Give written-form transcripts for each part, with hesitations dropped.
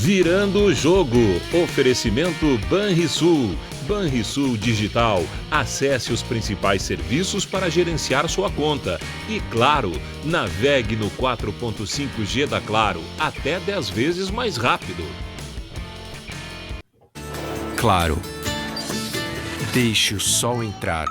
Virando o jogo. Oferecimento Banrisul. Banrisul Digital. Acesse os principais serviços para gerenciar sua conta. E claro, navegue no 4.5G da Claro, até 10 vezes mais rápido. Claro. Deixe o sol entrar.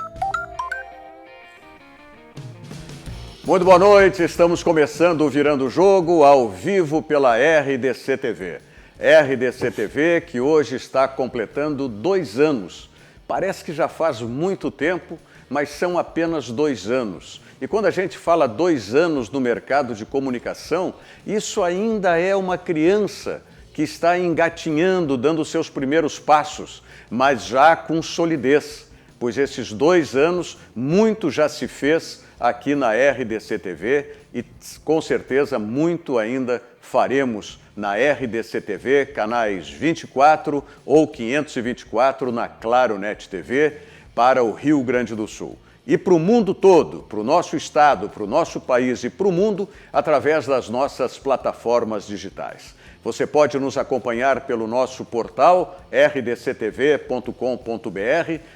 Muito boa noite, estamos começando o Virando o Jogo ao vivo pela RDC TV. RDC TV que hoje está completando 2 anos. Parece que já faz muito tempo, mas são apenas 2 anos. E quando a gente fala 2 anos no mercado de comunicação, isso ainda é uma criança que está engatinhando, dando seus primeiros passos, mas já com solidez, pois esses 2 anos muito já se fez aqui na RDC TV e com certeza muito ainda faremos na RDC TV, canais 24 ou 524 na Claro Net TV para o Rio Grande do Sul. E para o mundo todo, para o nosso estado, para o nosso país e para o mundo, através das nossas plataformas digitais. Você pode nos acompanhar pelo nosso portal rdctv.com.br.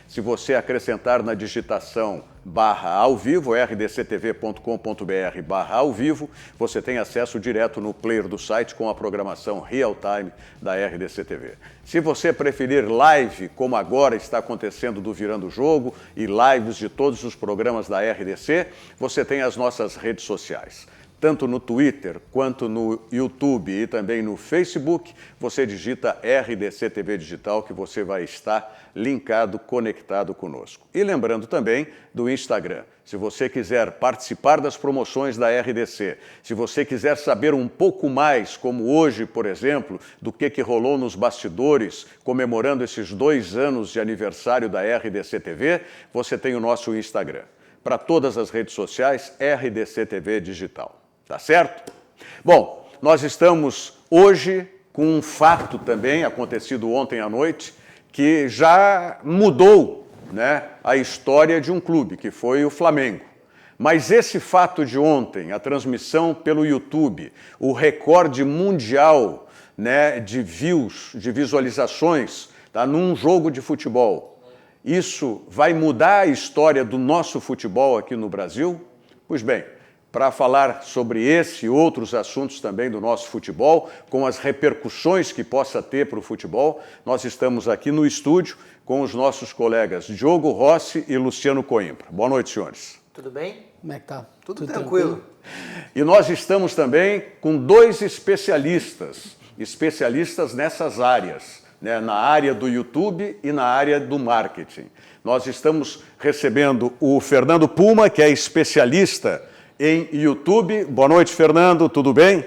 Se você acrescentar na digitação /ao vivo, rdctv.com.br /ao vivo, você tem acesso direto no player do site com a programação real time da RDC TV. Se você preferir live, como agora está acontecendo do Virando o Jogo, e lives de todos os programas da RDC, você tem as nossas redes sociais. Tanto no Twitter, quanto no YouTube e também no Facebook, você digita RDC TV Digital que você vai estar linkado, conectado conosco. E lembrando também do Instagram. Se você quiser participar das promoções da RDC, se você quiser saber um pouco mais, como hoje, por exemplo, do que rolou nos bastidores, comemorando esses 2 anos de aniversário da RDC TV, você tem o nosso Instagram. Para todas as redes sociais, RDC TV Digital. Tá certo? Bom, nós estamos hoje com um fato também acontecido ontem à noite que já mudou, né, a história de um clube, que foi o Flamengo. Mas esse fato de ontem, a transmissão pelo YouTube, o recorde mundial, né, de views, de visualizações, tá, num jogo de futebol, isso vai mudar a história do nosso futebol aqui no Brasil? Pois bem, para falar sobre esse e outros assuntos também do nosso futebol, com as repercussões que possa ter para o futebol, nós estamos aqui no estúdio com os nossos colegas Diogo Rossi e Luciano Coimbra. Boa noite, senhores. Tudo bem? Como é que tá? Tudo tranquilo. E nós estamos também com 2 especialistas nessas áreas, né, na área do YouTube e na área do marketing. Nós estamos recebendo o Fernando Puma, que é especialista em YouTube. Boa noite, Fernando, tudo bem?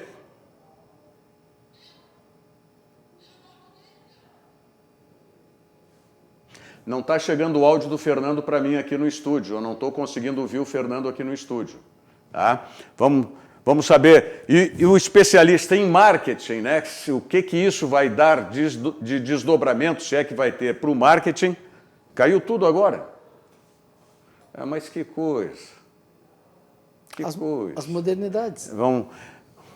Não está chegando o áudio do Fernando para mim aqui no estúdio, eu não estou conseguindo ouvir o Fernando aqui no estúdio. Tá? Vamos saber, e o especialista em marketing, né? O que isso vai dar de desdobramento, se é que vai ter para o marketing? Caiu tudo agora. Mas que coisa. As modernidades.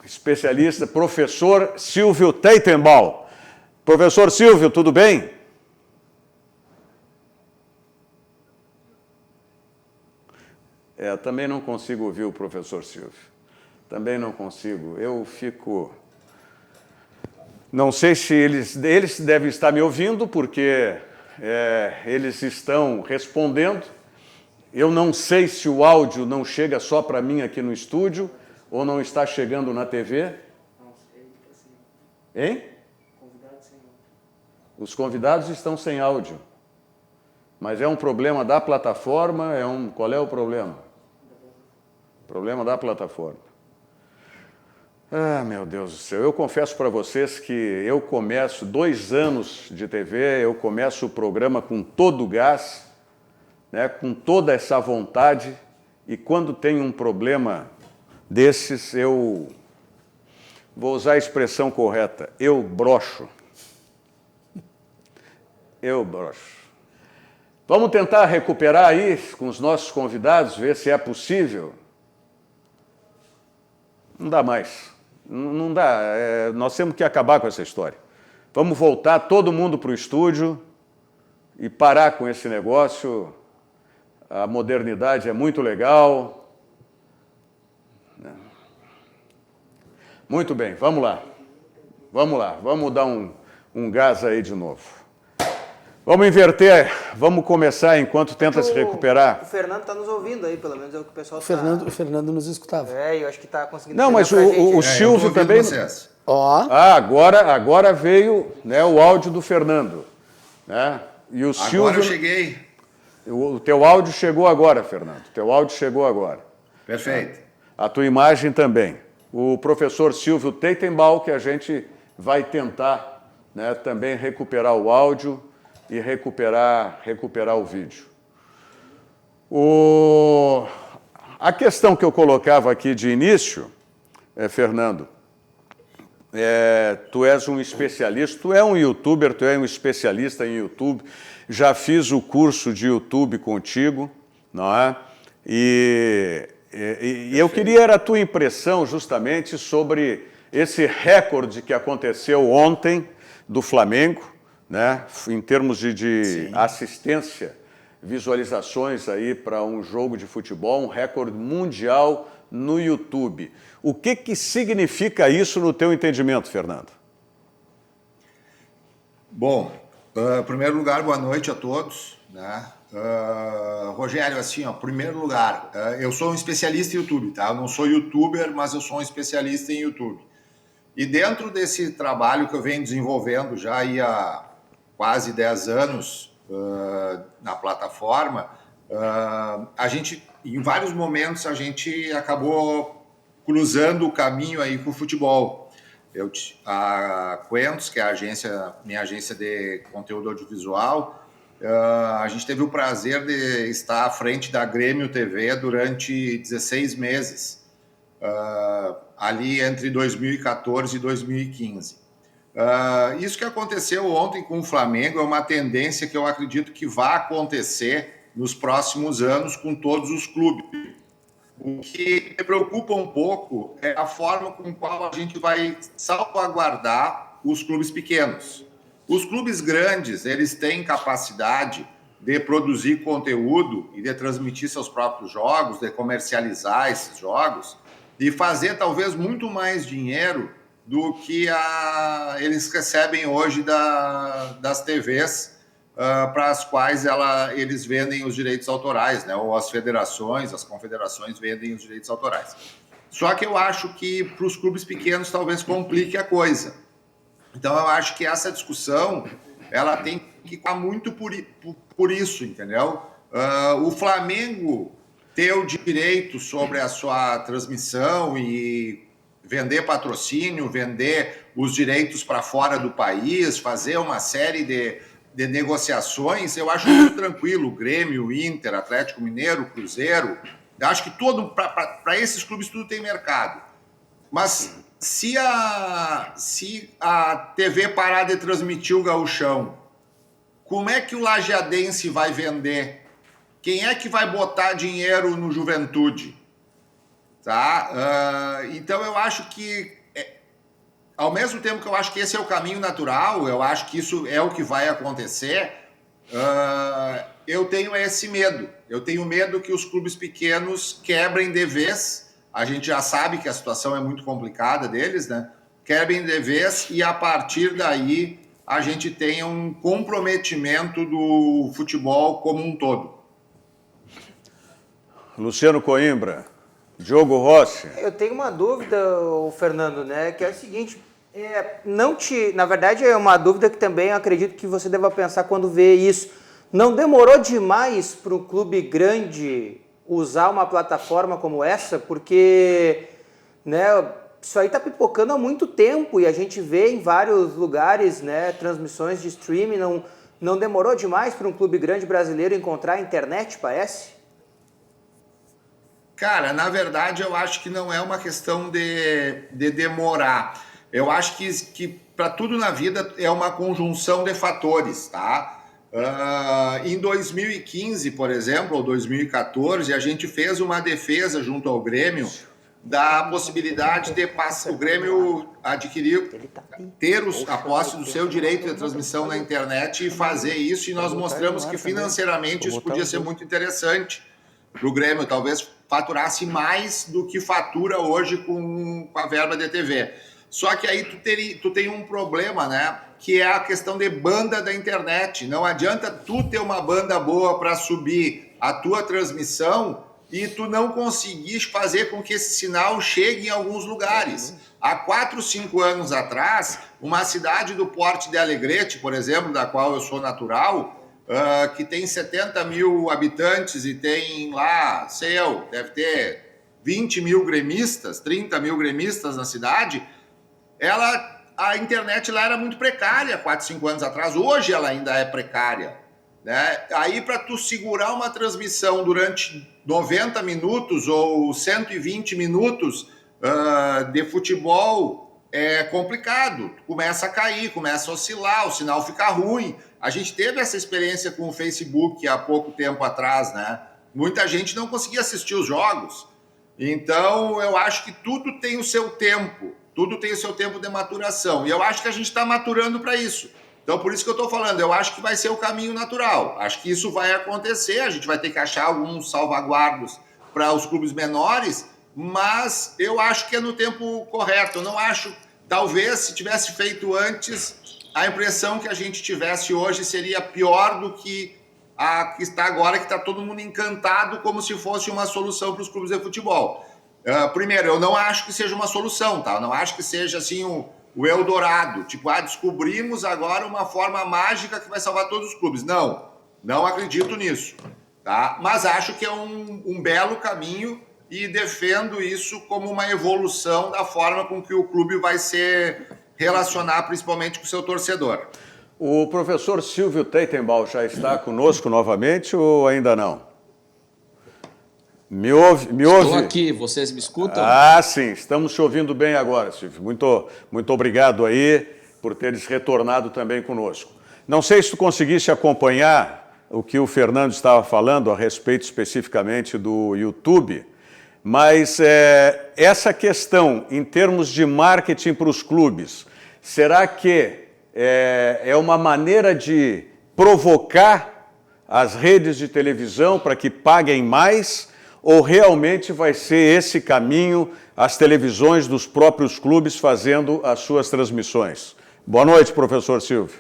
Especialista, professor Silvio Teitenbaum. Professor Silvio, tudo bem? Também não consigo ouvir o professor Silvio. Também não consigo. Eu fico... Não sei se eles devem estar me ouvindo, porque eles estão respondendo. Eu não sei se o áudio não chega só para mim aqui no estúdio ou não está chegando na TV. Não sei, assim. Hein? Convidados sem áudio. Os convidados estão sem áudio. Mas é um problema da plataforma? Qual é o problema? Problema da plataforma. Meu Deus do céu. Eu confesso para vocês que eu começo 2 anos de TV, eu começo o programa com todo o gás, né, com toda essa vontade, e quando tem um problema desses, eu vou usar a expressão correta, eu broxo. Vamos tentar recuperar aí com os nossos convidados, ver se é possível. Não dá mais. Não dá. Nós temos que acabar com essa história. Vamos voltar todo mundo para o estúdio e parar com esse negócio. A modernidade é muito legal. Muito bem, vamos lá. Vamos dar um gás aí de novo. Vamos inverter, vamos começar enquanto tenta se recuperar. O Fernando está nos ouvindo aí, pelo menos é o que o pessoal O Fernando nos escutava. eu acho que está conseguindo... Não, mas o Silvio também... Ó. Agora veio, né, o áudio do Fernando. Né? E o Silvio... Agora eu cheguei. O teu áudio chegou agora, Fernando. O teu áudio chegou agora. Perfeito. A tua imagem também. O professor Silvio Teitenbaum, que a gente vai tentar, né, também recuperar o áudio e recuperar o vídeo. A questão que eu colocava aqui de início, Fernando, tu és um especialista, tu é um youtuber, tu é um especialista em YouTube, já fiz o curso de YouTube contigo, não é? E eu queria a tua impressão justamente sobre esse recorde que aconteceu ontem do Flamengo, né, em termos de assistência, visualizações aí para um jogo de futebol, um recorde mundial no YouTube. O que significa isso no teu entendimento, Fernando? Bom, em primeiro lugar, boa noite a todos. Né? Rogério, assim, ó, em primeiro lugar, eu sou um especialista em YouTube, tá? Eu não sou youtuber, mas eu sou um especialista em YouTube. E dentro desse trabalho que eu venho desenvolvendo já há quase 10 anos na plataforma, a gente, em vários momentos, a gente acabou cruzando o caminho aí com o futebol. A Quentos, que é minha agência de conteúdo audiovisual, a gente teve o prazer de estar à frente da Grêmio TV durante 16 meses, ali entre 2014 e 2015. Isso que aconteceu ontem com o Flamengo é uma tendência que eu acredito que vai acontecer nos próximos anos com todos os clubes. O que me preocupa um pouco é a forma com qual a gente vai salvaguardar os clubes pequenos. Os clubes grandes, eles têm capacidade de produzir conteúdo e de transmitir seus próprios jogos, de comercializar esses jogos e fazer talvez muito mais dinheiro do que eles recebem hoje das TVs para as quais eles vendem os direitos autorais, né? Ou as federações, as confederações vendem os direitos autorais. Só que eu acho que para os clubes pequenos talvez complique a coisa. Então eu acho que essa discussão ela tem que ficar muito por isso, entendeu? O Flamengo ter o direito sobre a sua transmissão e vender patrocínio, vender os direitos para fora do país, fazer uma série de negociações, eu acho muito tranquilo. Grêmio, Inter, Atlético Mineiro, Cruzeiro, eu acho que para esses clubes tudo tem mercado. Mas se a TV parar de transmitir o Gauchão, como é que o lajeadense vai vender? Quem é que vai botar dinheiro no Juventude? Tá? Então eu acho que, ao mesmo tempo que eu acho que esse é o caminho natural, eu acho que isso é o que vai acontecer, eu tenho esse medo. Eu tenho medo que os clubes pequenos quebrem de vez. A gente já sabe que a situação é muito complicada deles, né? Quebrem de vez e a partir daí a gente tenha um comprometimento do futebol como um todo. Luciano Coimbra. Diogo Rossi. Eu tenho uma dúvida, Fernando, né? Que é o seguinte, na verdade é uma dúvida que também eu acredito que você deva pensar quando vê isso. Não demorou demais para o clube grande usar uma plataforma como essa? Porque, né, isso aí está pipocando há muito tempo e a gente vê em vários lugares, né, transmissões de streaming. Não demorou demais para um clube grande brasileiro encontrar a internet, parece? Cara, na verdade, eu acho que não é uma questão de demorar. Eu acho que para tudo na vida é uma conjunção de fatores, tá? Em 2015, por exemplo, ou 2014, a gente fez uma defesa junto ao Grêmio da possibilidade de o Grêmio adquirir, a posse do seu direito de transmissão na internet e fazer isso, e nós mostramos que financeiramente isso podia ser muito interessante para o Grêmio, talvez faturasse mais do que fatura hoje com a verba de TV. Só que aí tu tem um problema, né? Que é a questão de banda da internet. Não adianta tu ter uma banda boa para subir a tua transmissão e tu não conseguir fazer com que esse sinal chegue em alguns lugares. Há 4, 5 anos atrás, uma cidade do porte de Alegrete, por exemplo, da qual eu sou natural, que tem 70 mil habitantes e tem lá, deve ter 20 mil gremistas, 30 mil gremistas na cidade, a internet lá era muito precária 4, 5 anos atrás. Hoje ela ainda é precária, né? Aí para tu segurar uma transmissão durante 90 minutos ou 120 minutos de futebol é complicado. Começa a cair, começa a oscilar, o sinal fica ruim. A gente teve essa experiência com o Facebook há pouco tempo atrás, né? Muita gente não conseguia assistir os jogos. Então eu acho que tudo tem o seu tempo. Tudo tem o seu tempo de maturação. E eu acho que a gente está maturando para isso. Então, por isso que eu estou falando, eu acho que vai ser o caminho natural. Acho que isso vai acontecer. A gente vai ter que achar alguns salvaguardos para os clubes menores, mas eu acho que é no tempo correto. Eu não acho, talvez, se tivesse feito antes, a impressão que a gente tivesse hoje seria pior do que a que está agora, que está todo mundo encantado como se fosse uma solução para os clubes de futebol. Primeiro, eu não acho que seja uma solução, tá? Eu não acho que seja assim o Eldorado. Tipo, descobrimos agora uma forma mágica que vai salvar todos os clubes. Não acredito nisso, tá? Mas acho que é um belo caminho e defendo isso como uma evolução da forma com que o clube vai se relacionar, principalmente com o seu torcedor. O professor Silvio Teitenbaum já está conosco novamente ou ainda não? Me ouve? Estou aqui, vocês me escutam? Ah, sim, estamos te ouvindo bem agora, Silvio. Muito obrigado aí por teres retornado também conosco. Não sei se tu conseguiste acompanhar o que o Fernando estava falando a respeito especificamente do YouTube, mas essa questão em termos de marketing para os clubes, será que é uma maneira de provocar as redes de televisão para que paguem mais? Ou realmente vai ser esse caminho, as televisões dos próprios clubes fazendo as suas transmissões? Boa noite, professor Silvio.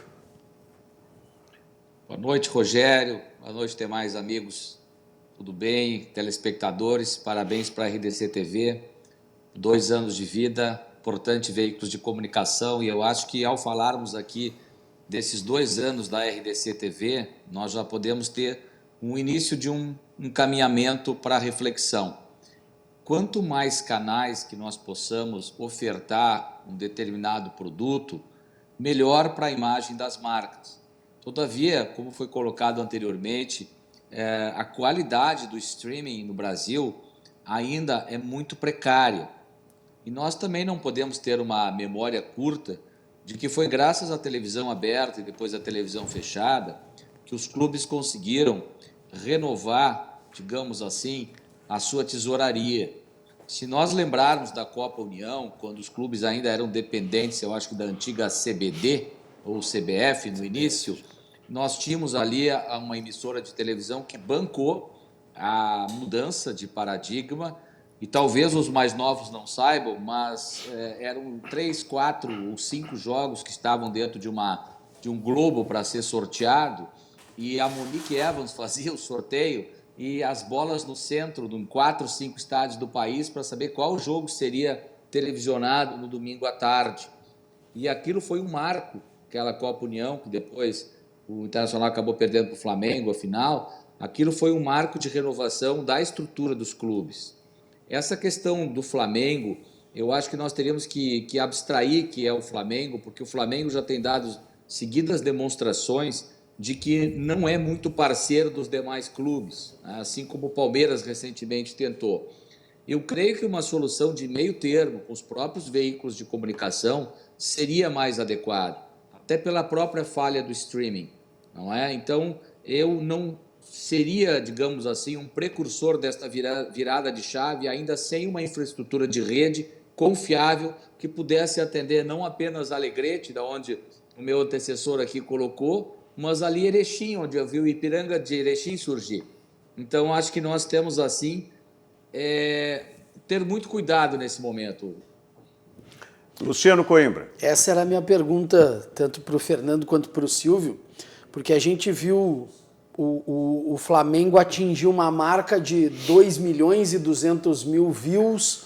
Boa noite, Rogério. Boa noite, demais amigos. Tudo bem? Telespectadores, parabéns para a RDC TV. 2 anos de vida, importante veículos de comunicação, e eu acho que ao falarmos aqui desses 2 anos da RDC TV, nós já podemos ter um início de um encaminhamento para a reflexão. Quanto mais canais que nós possamos ofertar um determinado produto, melhor para a imagem das marcas. Todavia, como foi colocado anteriormente, a qualidade do streaming no Brasil ainda é muito precária. E nós também não podemos ter uma memória curta de que foi graças à televisão aberta e depois à televisão fechada que os clubes conseguiram renovar, digamos assim, a sua tesouraria. Se nós lembrarmos da Copa União, quando os clubes ainda eram dependentes, eu acho que da antiga CBD ou CBF no início, nós tínhamos ali uma emissora de televisão que bancou a mudança de paradigma, e talvez os mais novos não saibam, mas eram 3, 4 ou 5 jogos que estavam dentro de um globo para ser sorteado, e a Monique Evans fazia o sorteio e as bolas no centro de 4, 5 estádios do país para saber qual jogo seria televisionado no domingo à tarde. E aquilo foi um marco, aquela Copa União, que depois o Internacional acabou perdendo para o Flamengo, afinal, aquilo foi um marco de renovação da estrutura dos clubes. Essa questão do Flamengo, eu acho que nós teríamos que abstrair que é o Flamengo, porque o Flamengo já tem dado seguidas demonstrações de que não é muito parceiro dos demais clubes, assim como o Palmeiras recentemente tentou. Eu creio que uma solução de meio termo com os próprios veículos de comunicação seria mais adequada, até pela própria falha do streaming, não é? Então, eu não seria, digamos assim, um precursor desta virada de chave, ainda sem uma infraestrutura de rede confiável que pudesse atender não apenas Alegrete, da onde o meu antecessor aqui colocou, mas ali Erechim, onde eu vi o Ipiranga de Erechim surgir. Então, acho que nós temos, assim, ter muito cuidado nesse momento. Luciano Coimbra. Essa era a minha pergunta, tanto para o Fernando quanto para o Silvio, porque a gente viu o Flamengo atingir uma marca de 2.200.000 views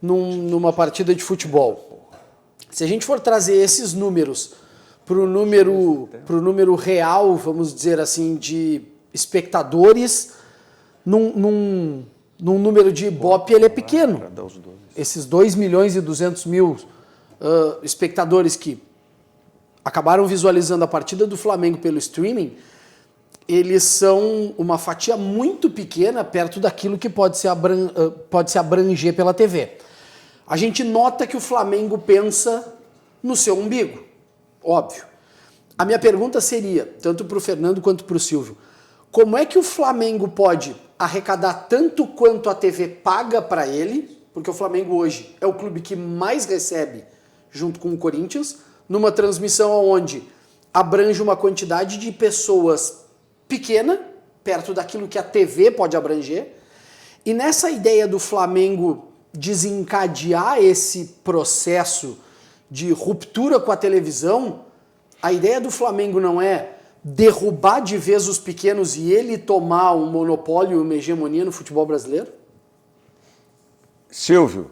numa partida de futebol. Se a gente for trazer esses números para o número real, vamos dizer assim, de espectadores, num número de Ibope, ele é pequeno. Esses 2.200.000 espectadores que acabaram visualizando a partida do Flamengo pelo streaming, eles são uma fatia muito pequena perto daquilo que pode se abranger pela TV. A gente nota que o Flamengo pensa no seu umbigo, óbvio. A minha pergunta seria, tanto para o Fernando quanto para o Silvio, como é que o Flamengo pode arrecadar tanto quanto a TV paga para ele, porque o Flamengo hoje é o clube que mais recebe junto com o Corinthians, numa transmissão onde abrange uma quantidade de pessoas pequena, perto daquilo que a TV pode abranger, e nessa ideia do Flamengo desencadear esse processo de ruptura com a televisão, a ideia do Flamengo não é derrubar de vez os pequenos e ele tomar um monopólio, uma hegemonia no futebol brasileiro? Silvio.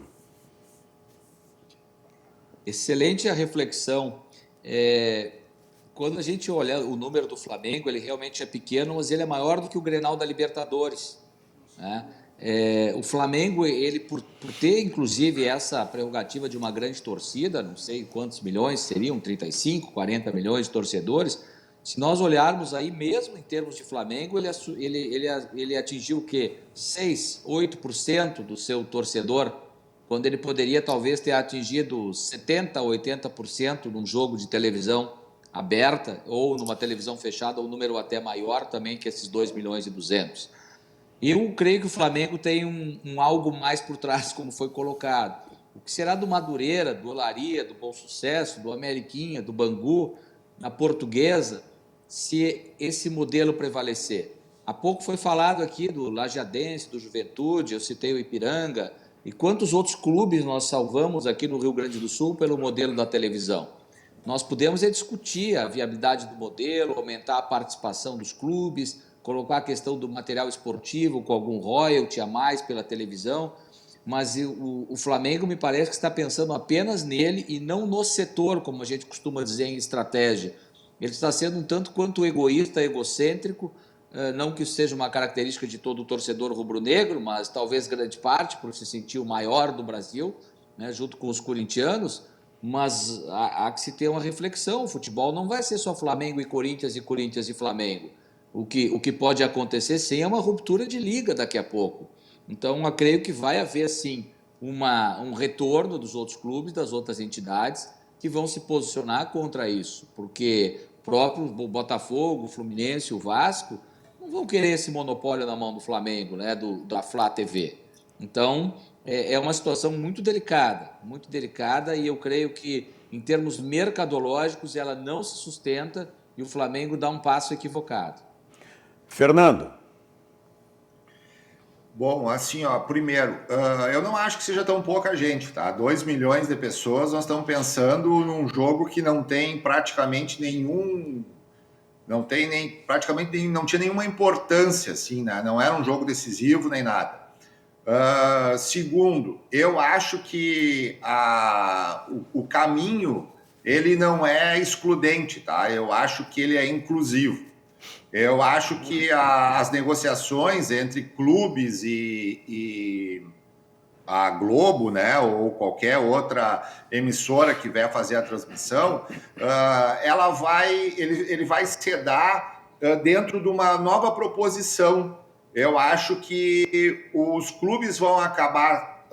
Excelente a reflexão. Quando a gente olha o número do Flamengo, ele realmente é pequeno, mas ele é maior do que o Grenal da Libertadores, né? O Flamengo, ele por ter inclusive essa prerrogativa de uma grande torcida, não sei quantos milhões seriam, 35, 40 milhões de torcedores, se nós olharmos aí mesmo em termos de Flamengo, ele atingiu o quê? 6, 8% do seu torcedor, quando ele poderia talvez ter atingido 70%, 80% num jogo de televisão aberta ou numa televisão fechada, um número até maior também que esses 2.200.000. Eu creio que o Flamengo tem um algo mais por trás, como foi colocado. O que será do Madureira, do Olaria, do Bom Sucesso, do Ameriquinha, do Bangu, na Portuguesa, se esse modelo prevalecer? Há pouco foi falado aqui do Lajadense, do Juventude, eu citei o Ipiranga, e quantos outros clubes nós salvamos aqui no Rio Grande do Sul pelo modelo da televisão? Nós podemos discutir a viabilidade do modelo, aumentar a participação dos clubes, colocar a questão do material esportivo com algum royalty a mais pela televisão, mas o Flamengo me parece que está pensando apenas nele e não no setor, como a gente costuma dizer em estratégia. Ele está sendo um tanto quanto egoísta, egocêntrico, não que isso seja uma característica de todo o torcedor rubro-negro, mas talvez grande parte, por se sentir o maior do Brasil, né, junto com os corintianos, mas há que se ter uma reflexão. O futebol não vai ser só Flamengo e Corinthians e Flamengo. O que pode acontecer, sim, é uma ruptura de liga daqui a pouco. Então, eu creio que vai haver, sim, um retorno dos outros clubes, das outras entidades, que vão se posicionar contra isso, porque o próprio Botafogo, o Fluminense, o Vasco, não vão querer esse monopólio na mão do Flamengo, né, da Flá TV. Então, é uma situação muito delicada, e eu creio que, em termos mercadológicos, ela não se sustenta e o Flamengo dá um passo equivocado. Fernando. Bom, assim, primeiro, eu não acho que seja tão pouca gente, tá? 2 milhões de pessoas, nós estamos pensando num jogo que não tem praticamente nenhum... Não tinha nenhuma importância, assim, né? Não era um jogo decisivo nem nada. Segundo, eu acho que o caminho, ele não é excludente, tá? Eu acho que ele é inclusivo. Eu acho que as negociações entre clubes e a Globo, né, ou qualquer outra emissora que vier fazer a transmissão, ele vai se dar dentro de uma nova proposição. Eu acho que os clubes vão acabar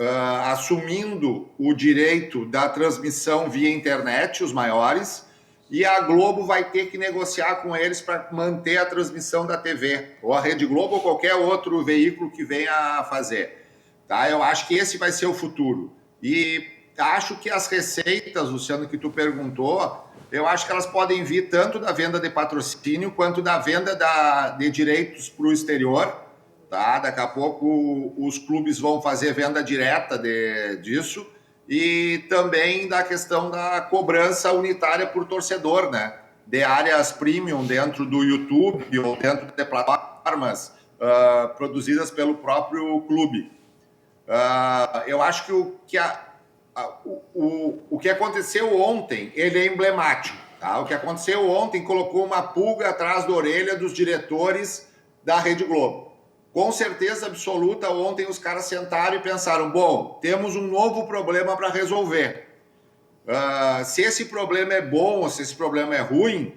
assumindo o direito da transmissão via internet, os maiores, e a Globo vai ter que negociar com eles para manter a transmissão da TV, ou a Rede Globo ou qualquer outro veículo que venha a fazer. Tá? Eu acho que esse vai ser o futuro. E acho que as receitas, Luciano, que tu perguntou, eu acho que elas podem vir tanto da venda de patrocínio quanto da venda de direitos para o exterior. Tá? Daqui a pouco os clubes vão fazer venda direta disso. E também da questão da cobrança unitária por torcedor, né? De áreas premium dentro do YouTube ou dentro de plataformas produzidas pelo próprio clube. Eu acho que o que aconteceu ontem, ele é emblemático. Tá? O que aconteceu ontem colocou uma pulga atrás da orelha dos diretores da Rede Globo. Com certeza absoluta, ontem os caras sentaram e pensaram, bom, temos um novo problema para resolver. Se esse problema é bom ou se esse problema é ruim,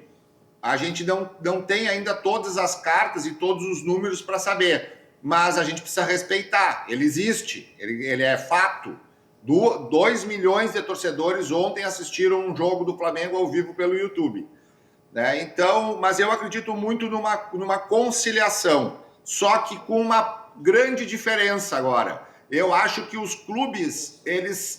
a gente não tem ainda todas as cartas e todos os números para saber. Mas a gente precisa respeitar. Ele existe, ele é fato. 2 milhões de torcedores ontem assistiram um jogo do Flamengo ao vivo pelo YouTube. Né? Então, mas eu acredito muito numa conciliação. Só que com uma grande diferença agora. Eu acho que os clubes,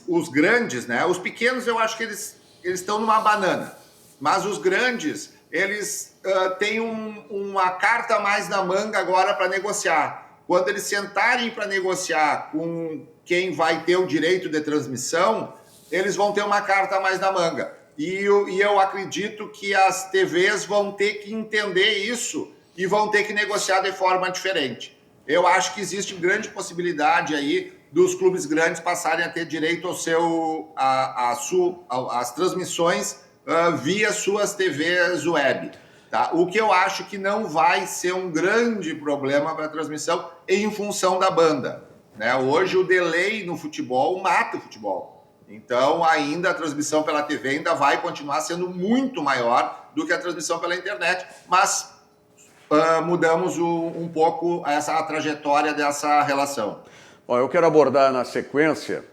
os grandes, né? Os pequenos eu acho que eles estão numa banana. Mas os grandes, eles têm uma carta a mais na manga agora para negociar. Quando eles sentarem para negociar com quem vai ter o direito de transmissão, eles vão ter uma carta a mais na manga. E eu acredito que as TVs vão ter que entender isso e vão ter que negociar de forma diferente. Eu acho que existe grande possibilidade aí dos clubes grandes passarem a ter direito às transmissões via suas TVs web. Tá? O que eu acho que não vai ser um grande problema para a transmissão em função da banda. Né? Hoje o delay no futebol mata o futebol. Então ainda a transmissão pela TV ainda vai continuar sendo muito maior do que a transmissão pela internet, mas mudamos um pouco a trajetória dessa relação. Bom, eu quero abordar na sequência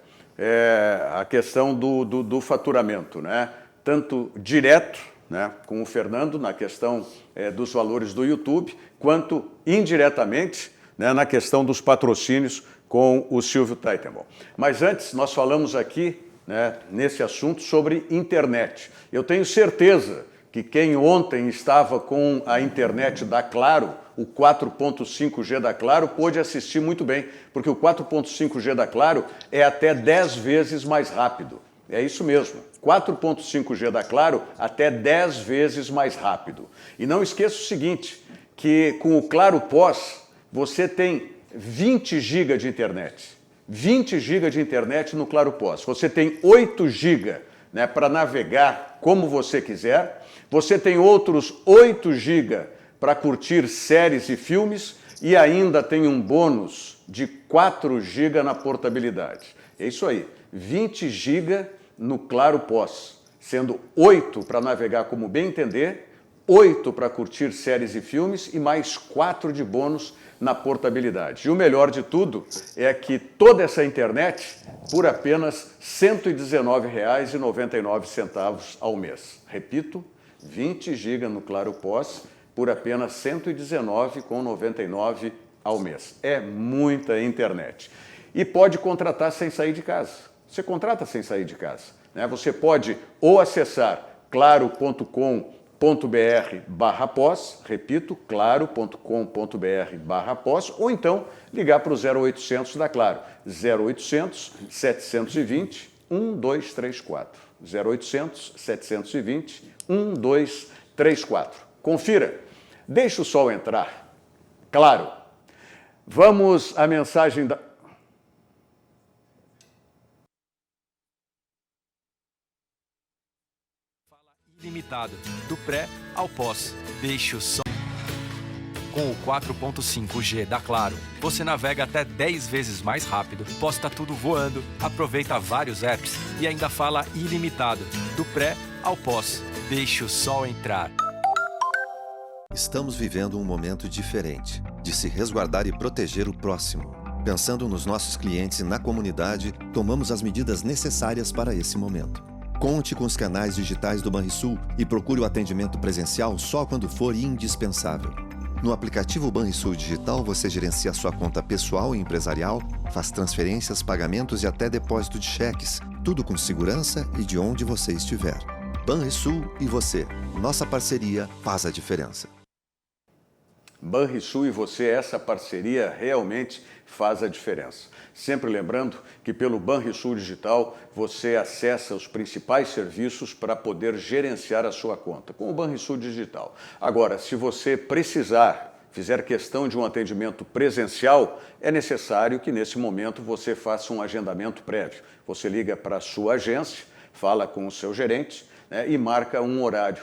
a questão do faturamento, né? Tanto direto, né, com o Fernando, na questão dos valores do YouTube, quanto indiretamente, né, na questão dos patrocínios com o Silvio Teitelbaum. Mas antes, nós falamos aqui, né, nesse assunto sobre internet. Eu tenho certeza que quem ontem estava com a internet da Claro, o 4.5G da Claro, pôde assistir muito bem, porque o 4.5G da Claro é até 10 vezes mais rápido. É isso mesmo, 4.5G da Claro até 10 vezes mais rápido. E não esqueça o seguinte, que com o Claro Pós, você tem 20 GB de internet. 20 GB de internet no Claro Pós. Você tem 8 GB, né, para navegar como você quiser. Você tem outros 8 GB para curtir séries e filmes e ainda tem um bônus de 4 GB na portabilidade. É isso aí, 20 GB no Claro Pós, sendo 8 para navegar como bem entender, 8 para curtir séries e filmes e mais 4 de bônus na portabilidade. E o melhor de tudo é que toda essa internet por apenas R$ 119,99 ao mês. Repito, 20 GB no Claro Pós por apenas R$ 119,99 ao mês. É muita internet. E pode contratar sem sair de casa. Você contrata sem sair de casa, né? Você pode ou acessar claro.com.br/pós, repito, claro.com.br/pós, ou então ligar para o 0800 da Claro, 0800 720 1234. 0800 720 1234. Confira, deixa o sol entrar. Claro. Vamos à mensagem da... Ilimitado, do pré ao pós. Deixe o som. Com o 4.5G da Claro, você navega até 10 vezes mais rápido, posta tudo voando, aproveita vários apps e ainda fala ilimitado, do pré ao pós. Deixe o sol entrar. Estamos vivendo um momento diferente, de se resguardar e proteger o próximo. Pensando nos nossos clientes e na comunidade, tomamos as medidas necessárias para esse momento. Conte com os canais digitais do Banrisul e procure o atendimento presencial só quando for indispensável. No aplicativo Banrisul Digital, você gerencia sua conta pessoal e empresarial, faz transferências, pagamentos e até depósito de cheques, tudo com segurança e de onde você estiver. Banrisul e você. Nossa parceria faz a diferença. Banrisul e você, essa parceria realmente faz a diferença. Sempre lembrando que pelo Banrisul Digital você acessa os principais serviços para poder gerenciar a sua conta, com o Banrisul Digital. Agora, se você fizer questão de um atendimento presencial, é necessário que nesse momento você faça um agendamento prévio. Você liga para a sua agência, fala com o seu gerente, né, e marca um horário,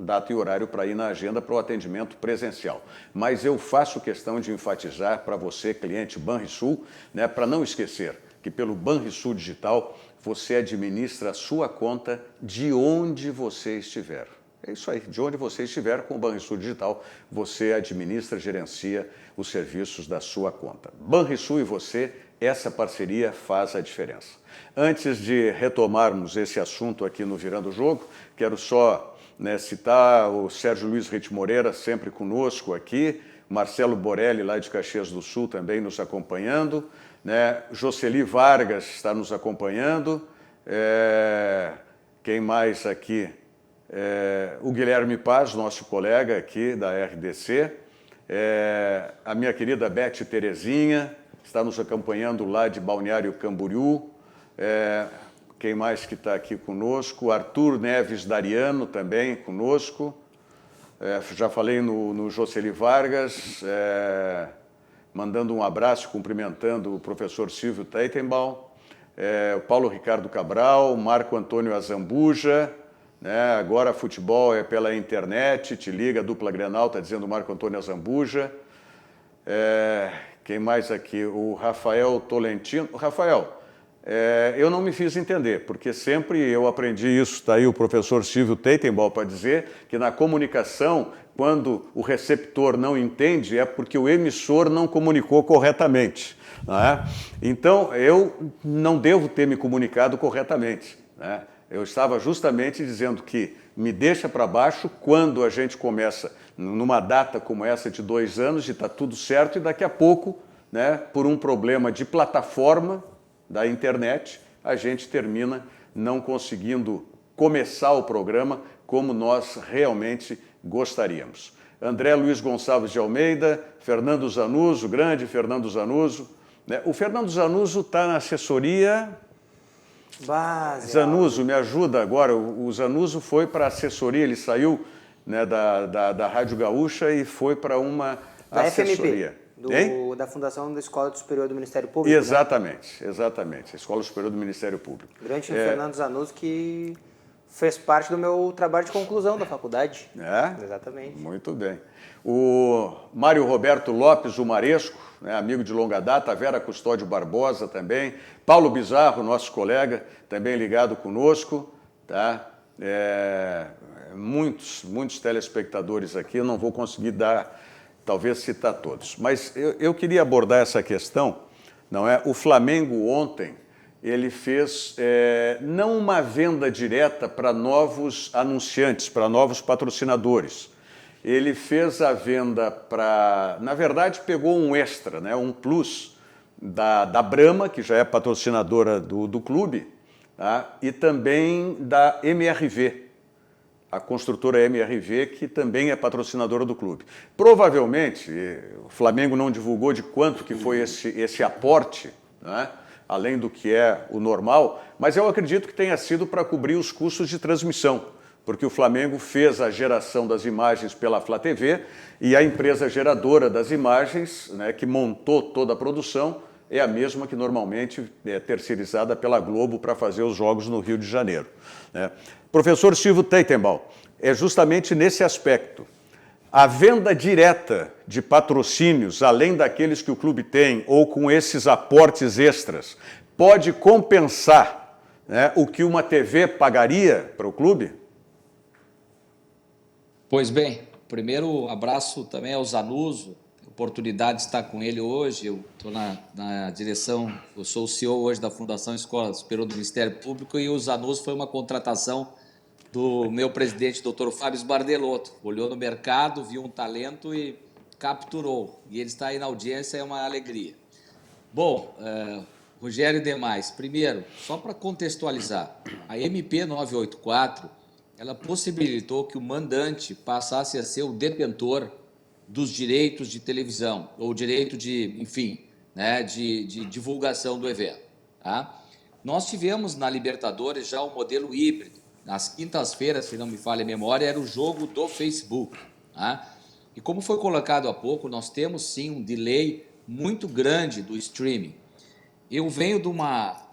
data e horário para ir na agenda para o atendimento presencial. Mas eu faço questão de enfatizar para você, cliente Banrisul, né, para não esquecer que pelo Banrisul Digital você administra a sua conta de onde você estiver. É isso aí, de onde você estiver com o Banrisul Digital, você administra, gerencia os serviços da sua conta. Banrisul e você, essa parceria faz a diferença. Antes de retomarmos esse assunto aqui no Virando o Jogo, quero só citar o Sérgio Luiz Rite Moreira, sempre conosco aqui, Marcelo Borelli, lá de Caxias do Sul, também nos acompanhando, né? Jocely Vargas está nos acompanhando, quem mais aqui? O Guilherme Paz, nosso colega aqui da RDC, a minha querida Beth Terezinha, está nos acompanhando lá de Balneário Camboriú. Quem mais que está aqui conosco? Arthur Neves Dariano também conosco. Já falei no Jocely Vargas, mandando um abraço, cumprimentando o professor Silvio Teitenbaum, o Paulo Ricardo Cabral, Marco Antônio Azambuja, né? Agora futebol é pela internet, te liga, dupla Grenal, está dizendo o Marco Antônio Azambuja. Quem mais aqui? O Rafael Tolentino. Rafael, eu não me fiz entender, porque sempre eu aprendi isso, está aí o professor Silvio Teitenbaum para dizer que na comunicação, quando o receptor não entende, é porque o emissor não comunicou corretamente. Não é? Então, eu não devo ter me comunicado corretamente, né? Eu estava justamente dizendo que me deixa para baixo quando a gente começa numa data como essa de 2 anos e está tudo certo e daqui a pouco, né, por um problema de plataforma da internet, a gente termina não conseguindo começar o programa como nós realmente gostaríamos. André Luiz Gonçalves de Almeida, Fernando Zanuso, grande Fernando Zanuso, né? O Fernando Zanuso está na assessoria... Zanuso, me ajuda agora. O Zanuso foi para a assessoria, ele saiu, né, da Rádio Gaúcha e foi para uma assessoria. FMP, da Fundação da Escola Superior do Ministério Público. Exatamente, né? Exatamente, a Escola Superior do Ministério Público. Grande Fernando Zanuso, que fez parte do meu trabalho de conclusão da faculdade. Exatamente. Muito bem. O Mário Roberto Lopes, o Maresco, né, amigo de longa data, a Vera Custódio Barbosa também, Paulo Bizarro, nosso colega, também ligado conosco, tá? Muitos telespectadores aqui, eu não vou conseguir talvez citar todos, mas eu queria abordar essa questão, não é? O Flamengo ontem, ele fez não uma venda direta para novos anunciantes, para novos patrocinadores. Ele fez a venda para... Na verdade, pegou um extra, né, um plus da Brahma, que já é patrocinadora do clube, tá? E também da MRV, a construtora MRV, que também é patrocinadora do clube. Provavelmente, o Flamengo não divulgou de quanto que foi esse aporte, né, além do que é o normal, mas eu acredito que tenha sido para cobrir os custos de transmissão, porque o Flamengo fez a geração das imagens pela Flá TV e a empresa geradora das imagens, né, que montou toda a produção, é a mesma que normalmente é terceirizada pela Globo para fazer os jogos no Rio de Janeiro, né? Professor Silvio Teitenbaum, é justamente nesse aspecto. A venda direta de patrocínios, além daqueles que o clube tem, ou com esses aportes extras, pode compensar, né, o que uma TV pagaria para o clube? Pois bem, primeiro abraço também ao Zanuso, oportunidade de estar com ele hoje. Eu estou na direção, eu sou o CEO hoje da Fundação Escola Superior do Ministério Público e o Zanussi foi uma contratação do meu presidente, Dr. Fábio Bardelotto. Olhou no mercado, viu um talento e capturou. E ele está aí na audiência, é uma alegria. Bom, Rogério e demais, primeiro, só para contextualizar, a MP 984, ela possibilitou que o mandante passasse a ser o detentor dos direitos de televisão, ou direito de, enfim, né, de divulgação do evento. Tá? Nós tivemos na Libertadores já o modelo híbrido. Nas quintas-feiras, se não me falha a memória, era o jogo do Facebook. Tá? E como foi colocado há pouco, nós temos sim um delay muito grande do streaming. Eu venho de uma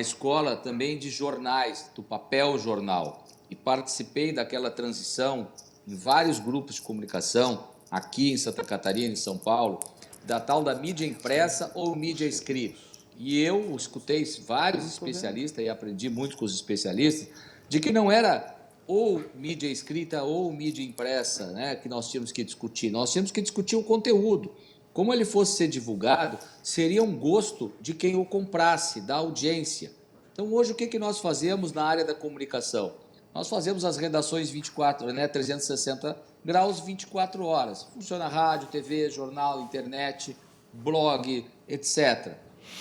escola também de jornais, do papel jornal, e participei daquela transição em vários grupos de comunicação, aqui em Santa Catarina, em São Paulo, da tal da mídia impressa ou mídia escrita. E eu escutei vários especialistas e aprendi muito com os especialistas de que não era ou mídia escrita ou mídia impressa, né, que nós tínhamos que discutir. Nós tínhamos que discutir o conteúdo. Como ele fosse ser divulgado, seria um gosto de quem o comprasse, da audiência. Então, hoje, o que nós fazemos na área da comunicação? Nós fazemos as redações 360 graus, 24 horas. Funciona rádio, TV, jornal, internet, blog, etc.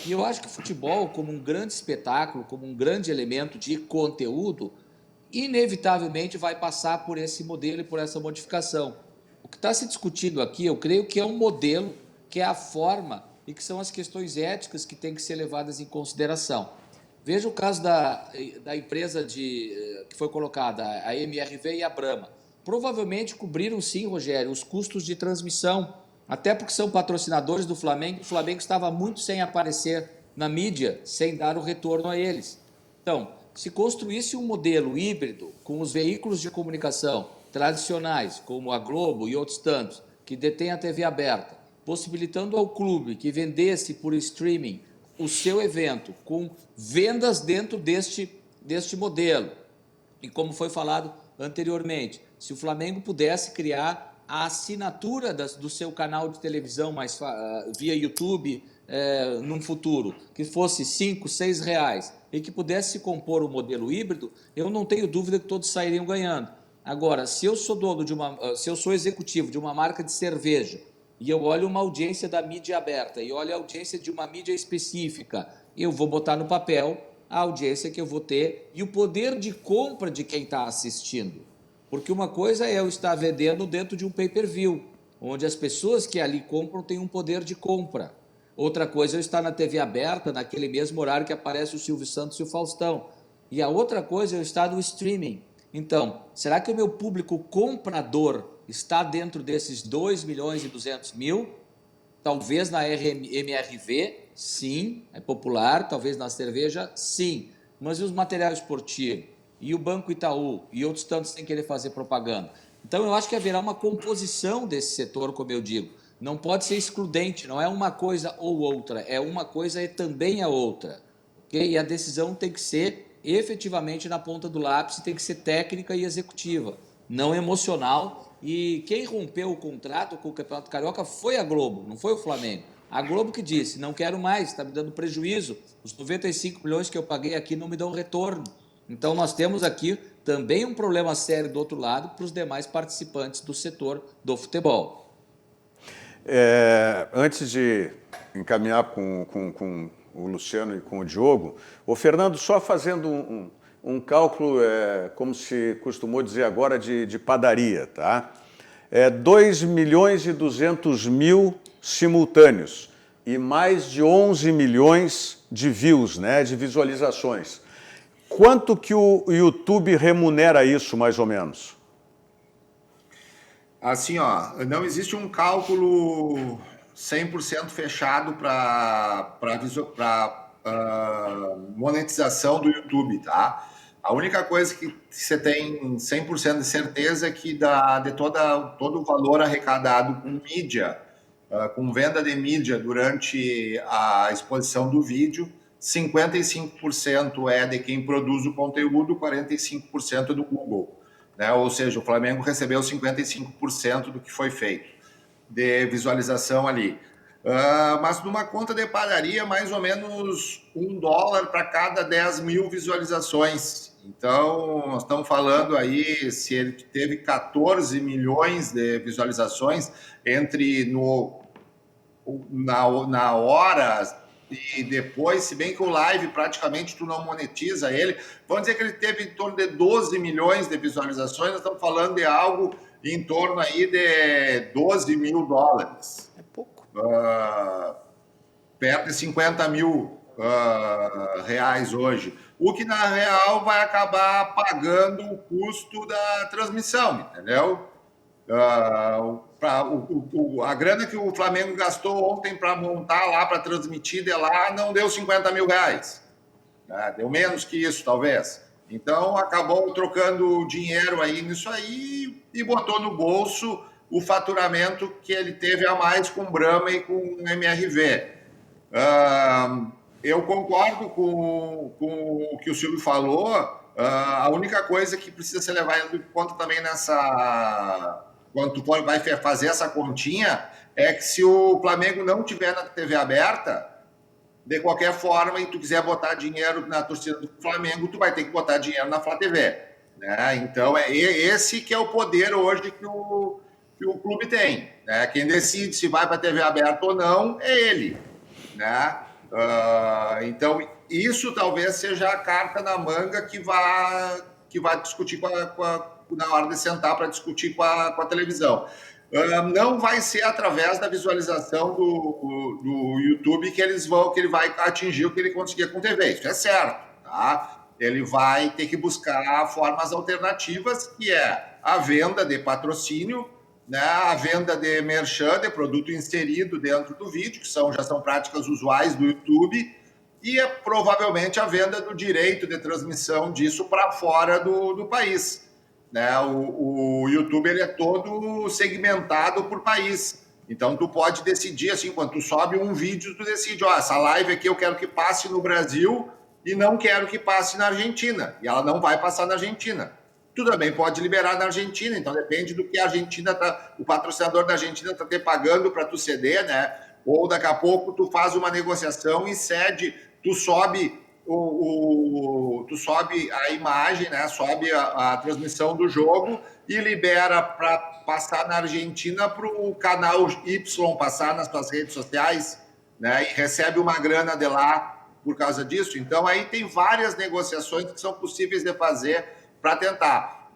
E eu acho que o futebol, como um grande espetáculo, como um grande elemento de conteúdo, inevitavelmente vai passar por esse modelo e por essa modificação. O que está se discutindo aqui, eu creio que é um modelo, que é a forma e que são as questões éticas que têm que ser levadas em consideração. Veja o caso da empresa que foi colocada, a MRV e a Brahma. Provavelmente cobriram, sim, Rogério, os custos de transmissão, até porque são patrocinadores do Flamengo. O Flamengo estava muito sem aparecer na mídia, sem dar o retorno a eles. Então, se construísse um modelo híbrido com os veículos de comunicação tradicionais, como a Globo e outros tantos, que detêm a TV aberta, possibilitando ao clube que vendesse por streaming o seu evento com vendas dentro deste modelo. E como foi falado anteriormente, se o Flamengo pudesse criar a assinatura do seu canal de televisão via YouTube num futuro, que fosse R$5, R$6, e que pudesse se compor o modelo híbrido, eu não tenho dúvida que todos sairiam ganhando. Agora, se eu sou se eu sou executivo de uma marca de cerveja e eu olho uma audiência da mídia aberta e olho a audiência de uma mídia específica, eu vou botar no papel a audiência que eu vou ter e o poder de compra de quem está assistindo. Porque uma coisa é eu estar vendendo dentro de um pay-per-view, onde as pessoas que ali compram têm um poder de compra. Outra coisa é eu estar na TV aberta, naquele mesmo horário que aparece o Silvio Santos e o Faustão. E a outra coisa é eu estar no streaming. Então, será que o meu público comprador está dentro desses 2.200.000? Talvez na MRV, sim, é popular. Talvez na cerveja, sim. Mas e os materiais esportivos? E o Banco Itaú? E outros tantos sem querer fazer propaganda? Então, eu acho que haverá uma composição desse setor, como eu digo. Não pode ser excludente, não é uma coisa ou outra. É uma coisa e também a outra. Okay? E a decisão tem que ser efetivamente na ponta do lápis, tem que ser técnica e executiva, não emocional. E quem rompeu o contrato com o Campeonato Carioca foi a Globo, não foi o Flamengo. A Globo que disse, não quero mais, está me dando prejuízo, os 95 milhões que eu paguei aqui não me dão retorno. Então nós temos aqui também um problema sério do outro lado para os demais participantes do setor do futebol. Antes de encaminhar com o Luciano e com o Diogo, o Fernando, só fazendo um cálculo, como se costumou dizer agora, de padaria, tá? 2.200.000 simultâneos e mais de 11 milhões de views, né, de visualizações. Quanto que o YouTube remunera isso, mais ou menos? Assim, não existe um cálculo 100% fechado para monetização do YouTube, tá? A única coisa que você tem 100% de certeza é que de todo o valor arrecadado com mídia, com venda de mídia durante a exposição do vídeo, 55% é de quem produz o conteúdo, 45% do Google, né? Ou seja, o Flamengo recebeu 55% do que foi feito. de visualização ali. Mas numa conta de padaria, mais ou menos $1 para cada 10 mil visualizações. Então, nós estamos falando aí, se ele teve 14 milhões de visualizações na hora e depois, se bem que o live praticamente tu não monetiza ele, vamos dizer que ele teve em torno de 12 milhões de visualizações, nós estamos falando de algo em torno aí de $12 mil. É pouco. Perto de 50 mil reais hoje. O que, na real, vai acabar pagando o custo da transmissão, entendeu? A grana que o Flamengo gastou ontem para montar lá, para transmitir de lá, não deu 50 mil reais. Deu menos que isso, talvez. Então, acabou trocando dinheiro aí nisso aí e botou no bolso o faturamento que ele teve a mais com Brahma e com MRV. Eu concordo com o que o Silvio falou. A única coisa que precisa ser levada em conta também quando tu vai fazer essa continha, é que se o Flamengo não tiver na TV aberta, de qualquer forma, e tu quiser botar dinheiro na torcida do Flamengo, tu vai ter que botar dinheiro na Flá TV. Né? Então, esse que é o poder hoje que o clube tem. Né? Quem decide se vai para a TV aberta ou não é ele. Né? Então, isso talvez seja a carta na manga que vai discutir na hora de sentar para discutir com a televisão. Não vai ser através da visualização do YouTube que ele vai atingir o que ele conseguia com TV. Isso é certo. Tá? Ele vai ter que buscar formas alternativas, que é a venda de patrocínio, né, a venda de merchan, de produto inserido dentro do vídeo, que já são práticas usuais do YouTube, e provavelmente a venda do direito de transmissão disso para fora do país. Né? O YouTube ele é todo segmentado por país. Então, tu pode decidir, assim, quando tu sobe um vídeo, tu decide, essa live aqui eu quero que passe no Brasil e não quero que passe na Argentina. E ela não vai passar na Argentina. Tu também pode liberar na Argentina, então depende do que a Argentina o patrocinador da Argentina está te pagando para tu ceder, né? Ou daqui a pouco tu faz uma negociação e cede, tu sobe tu sobe a imagem, né? Sobe a transmissão do jogo e libera para passar na Argentina para o canal Y passar nas suas redes sociais, né? E recebe uma grana de lá por causa disso. Então aí tem várias negociações que são possíveis de fazer para tentar.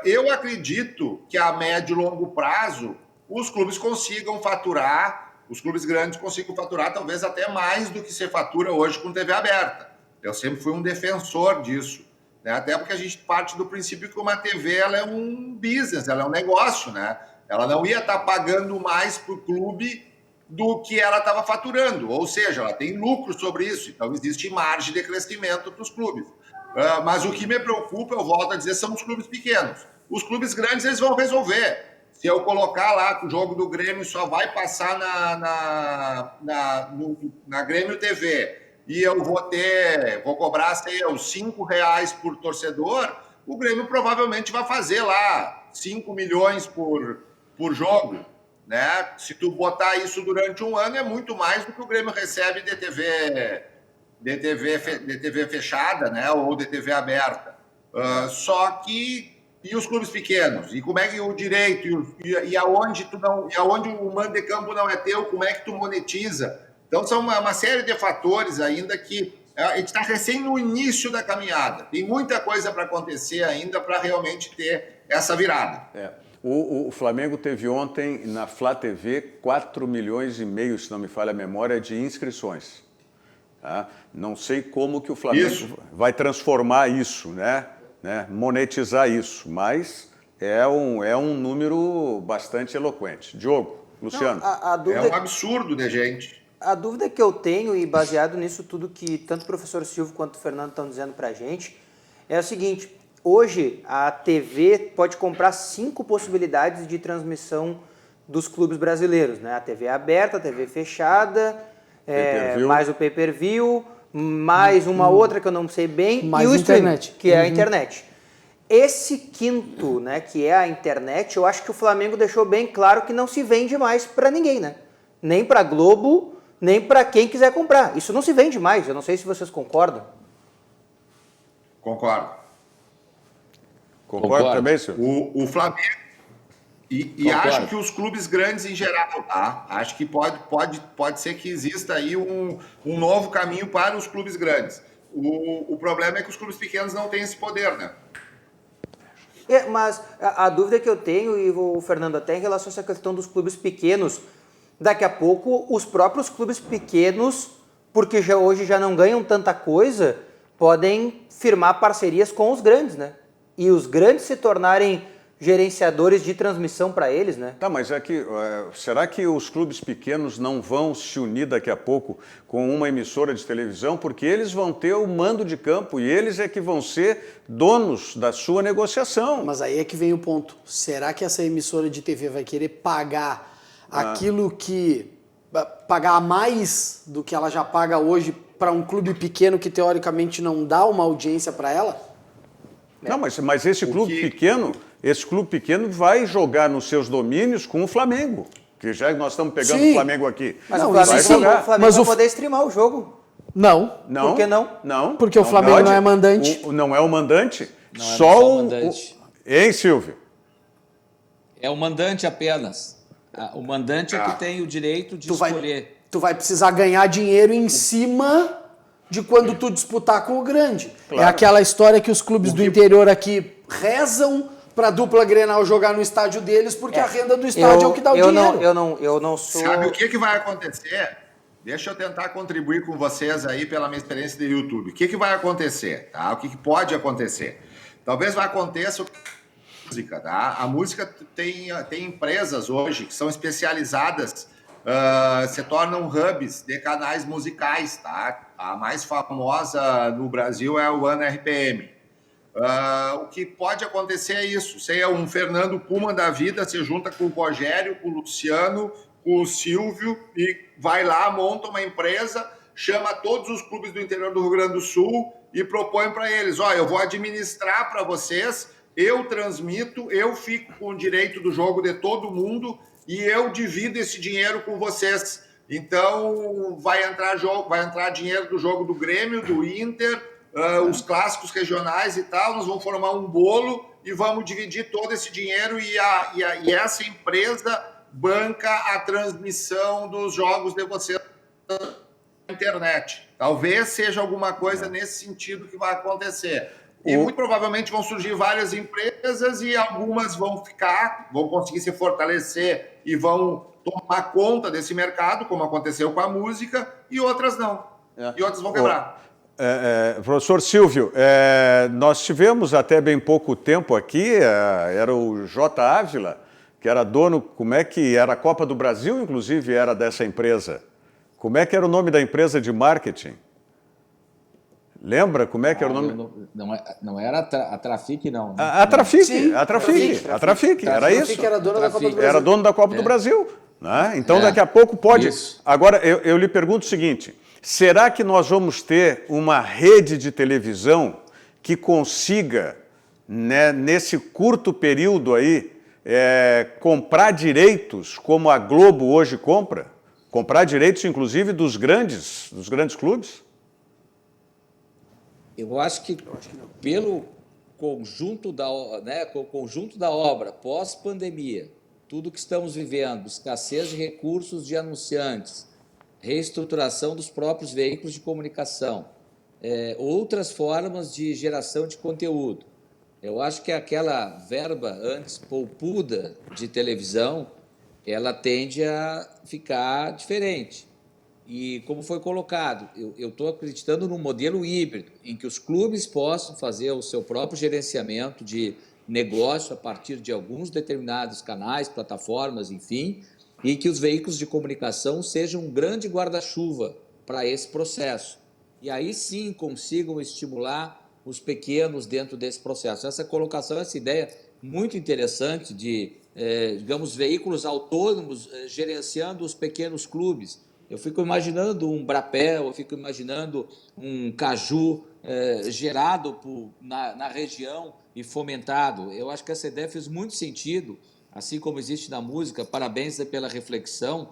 Eu acredito que a médio e longo prazo os clubes consigam faturar, os clubes grandes consigam faturar talvez até mais do que se fatura hoje com TV aberta. Eu sempre fui um defensor disso, né? Até porque a gente parte do princípio que uma TV ela é um business, ela é um negócio, né? Ela não ia estar pagando mais para o clube do que ela estava faturando, ou seja, ela tem lucro sobre isso, então existe margem de crescimento para os clubes. Mas o que me preocupa, eu volto a dizer, são os clubes pequenos. Os clubes grandes eles vão resolver. Se eu colocar lá que o jogo do Grêmio só vai passar na Grêmio TV e eu vou cobrar, sei eu, R$5 por torcedor, o Grêmio provavelmente vai fazer lá 5 milhões por jogo. Né? Se tu botar isso durante um ano, é muito mais do que o Grêmio recebe de TV fechada, né? Ou de TV aberta. Só que e os clubes pequenos? E como é que o direito e aonde o mando de campo não é teu, como é que tu monetiza? Então são uma série de fatores ainda que a gente está recém no início da caminhada. Tem muita coisa para acontecer ainda para realmente ter essa virada. O Flamengo teve ontem na Flá TV 4,5 milhões, se não me falha a memória, de inscrições. Tá? Não sei como que o Flamengo vai transformar isso, né? Monetizar isso, mas é um número bastante eloquente. Diogo, Luciano. É um absurdo de gente. A dúvida que eu tenho, e baseado nisso tudo que tanto o professor Silvio quanto o Fernando estão dizendo para a gente, é o seguinte: hoje a TV pode comprar 5 possibilidades de transmissão dos clubes brasileiros, né? A TV aberta, a TV fechada, mais o pay-per-view, mais uma outra que eu não sei bem, mais e o internet. streaming, que é a internet. esse quinto, né, que é a internet, eu acho que o Flamengo deixou bem claro que não se vende mais para ninguém, né? Nem para Globo, nem para quem quiser comprar. Isso não se vende mais. Eu não sei se vocês concordam. Concordo. Concordo também, senhor? O Flamengo. E acho que os clubes grandes em geral, tá? Acho que pode ser que exista aí um novo caminho para os clubes grandes. O problema é que os clubes pequenos não têm esse poder, né? Mas a dúvida que eu tenho, e o Fernando, até em relação a essa questão dos clubes pequenos, daqui a pouco os próprios clubes pequenos, porque hoje já não ganham tanta coisa, podem firmar parcerias com os grandes, né? E os grandes se tornarem gerenciadores de transmissão para eles, né? Tá, mas será que os clubes pequenos não vão se unir daqui a pouco com uma emissora de televisão? Porque eles vão ter o mando de campo e eles é que vão ser donos da sua negociação. Mas aí é que vem o ponto. Será que essa emissora de TV vai querer pagar aquilo que... pagar mais do que ela já paga hoje para um clube pequeno que teoricamente não dá uma audiência para ela? Não, mas esse clube pequeno vai jogar nos seus domínios com o Flamengo. Que já nós estamos pegando o Flamengo aqui. Mas não, o Flamengo vai poder streamar o jogo. Não. Por que não? Não. Porque o Flamengo não é mandante. Não é o mandante. Não é só o mandante. Hein, Silvio? É o mandante apenas. O mandante é que tem o direito de escolher. Tu vai precisar ganhar dinheiro em cima de quando tu disputar com o grande. Claro. É aquela história que os clubes do interior aqui rezam para a dupla Grenal jogar no estádio deles, porque a renda do estádio é o que dá o dinheiro. Eu não sou... Sabe o que vai acontecer? Deixa eu tentar contribuir com vocês aí pela minha experiência de YouTube. O que vai acontecer? Tá? O que pode acontecer? Talvez vai acontecer música, tá? A música tem empresas hoje que são especializadas, se tornam hubs de canais musicais, tá? A mais famosa no Brasil é o One RPM. O que pode acontecer é isso. Você é um Fernando Puma da vida, se junta com o Rogério, com o Luciano, com o Silvio e vai lá, monta uma empresa, chama todos os clubes do interior do Rio Grande do Sul e propõe para eles, eu vou administrar para vocês, eu transmito, eu fico com o direito do jogo de todo mundo e eu divido esse dinheiro com vocês. Então vai entrar dinheiro do jogo do Grêmio, do Inter, os clássicos regionais e tal, nós vamos formar um bolo e vamos dividir todo esse dinheiro e essa empresa banca a transmissão dos jogos de vocês na internet. Talvez seja alguma coisa nesse sentido que vai acontecer. E muito provavelmente vão surgir várias empresas e algumas vão conseguir se fortalecer e vão tomar conta desse mercado, como aconteceu com a música, e outras não. E outras vão quebrar. Professor Silvio, nós tivemos até bem pouco tempo aqui, era o J. Ávila, que era dono, como é que era a Copa do Brasil, inclusive, era dessa empresa. Como é que era o nome da empresa de marketing? Lembra como é que era o nome? Não era a Trafic, não. Né? A Trafic, era isso. A Trafic era dona da Copa do Brasil. Era dono da Copa do Brasil. Né? Então, daqui a pouco pode... Isso. Agora, eu lhe pergunto o seguinte, será que nós vamos ter uma rede de televisão que consiga, né, nesse curto período aí, comprar direitos como a Globo hoje compra? Comprar direitos, inclusive, dos grandes clubes? Eu acho que pelo conjunto da obra, pós-pandemia, tudo que estamos vivendo, escassez de recursos de anunciantes, reestruturação dos próprios veículos de comunicação, outras formas de geração de conteúdo. Eu acho que aquela verba antes poupuda de televisão, ela tende a ficar diferente. E como foi colocado, eu estou acreditando num modelo híbrido, em que os clubes possam fazer o seu próprio gerenciamento de negócio a partir de alguns determinados canais, plataformas, enfim, e que os veículos de comunicação sejam um grande guarda-chuva para esse processo. E aí sim consigam estimular os pequenos dentro desse processo. Essa colocação, essa ideia muito interessante de, digamos, veículos autônomos gerenciando os pequenos clubes. Eu fico imaginando um Brapel, eu fico imaginando um Caju gerado na região e fomentado. Eu acho que essa ideia fez muito sentido, assim como existe na música. Parabéns pela reflexão,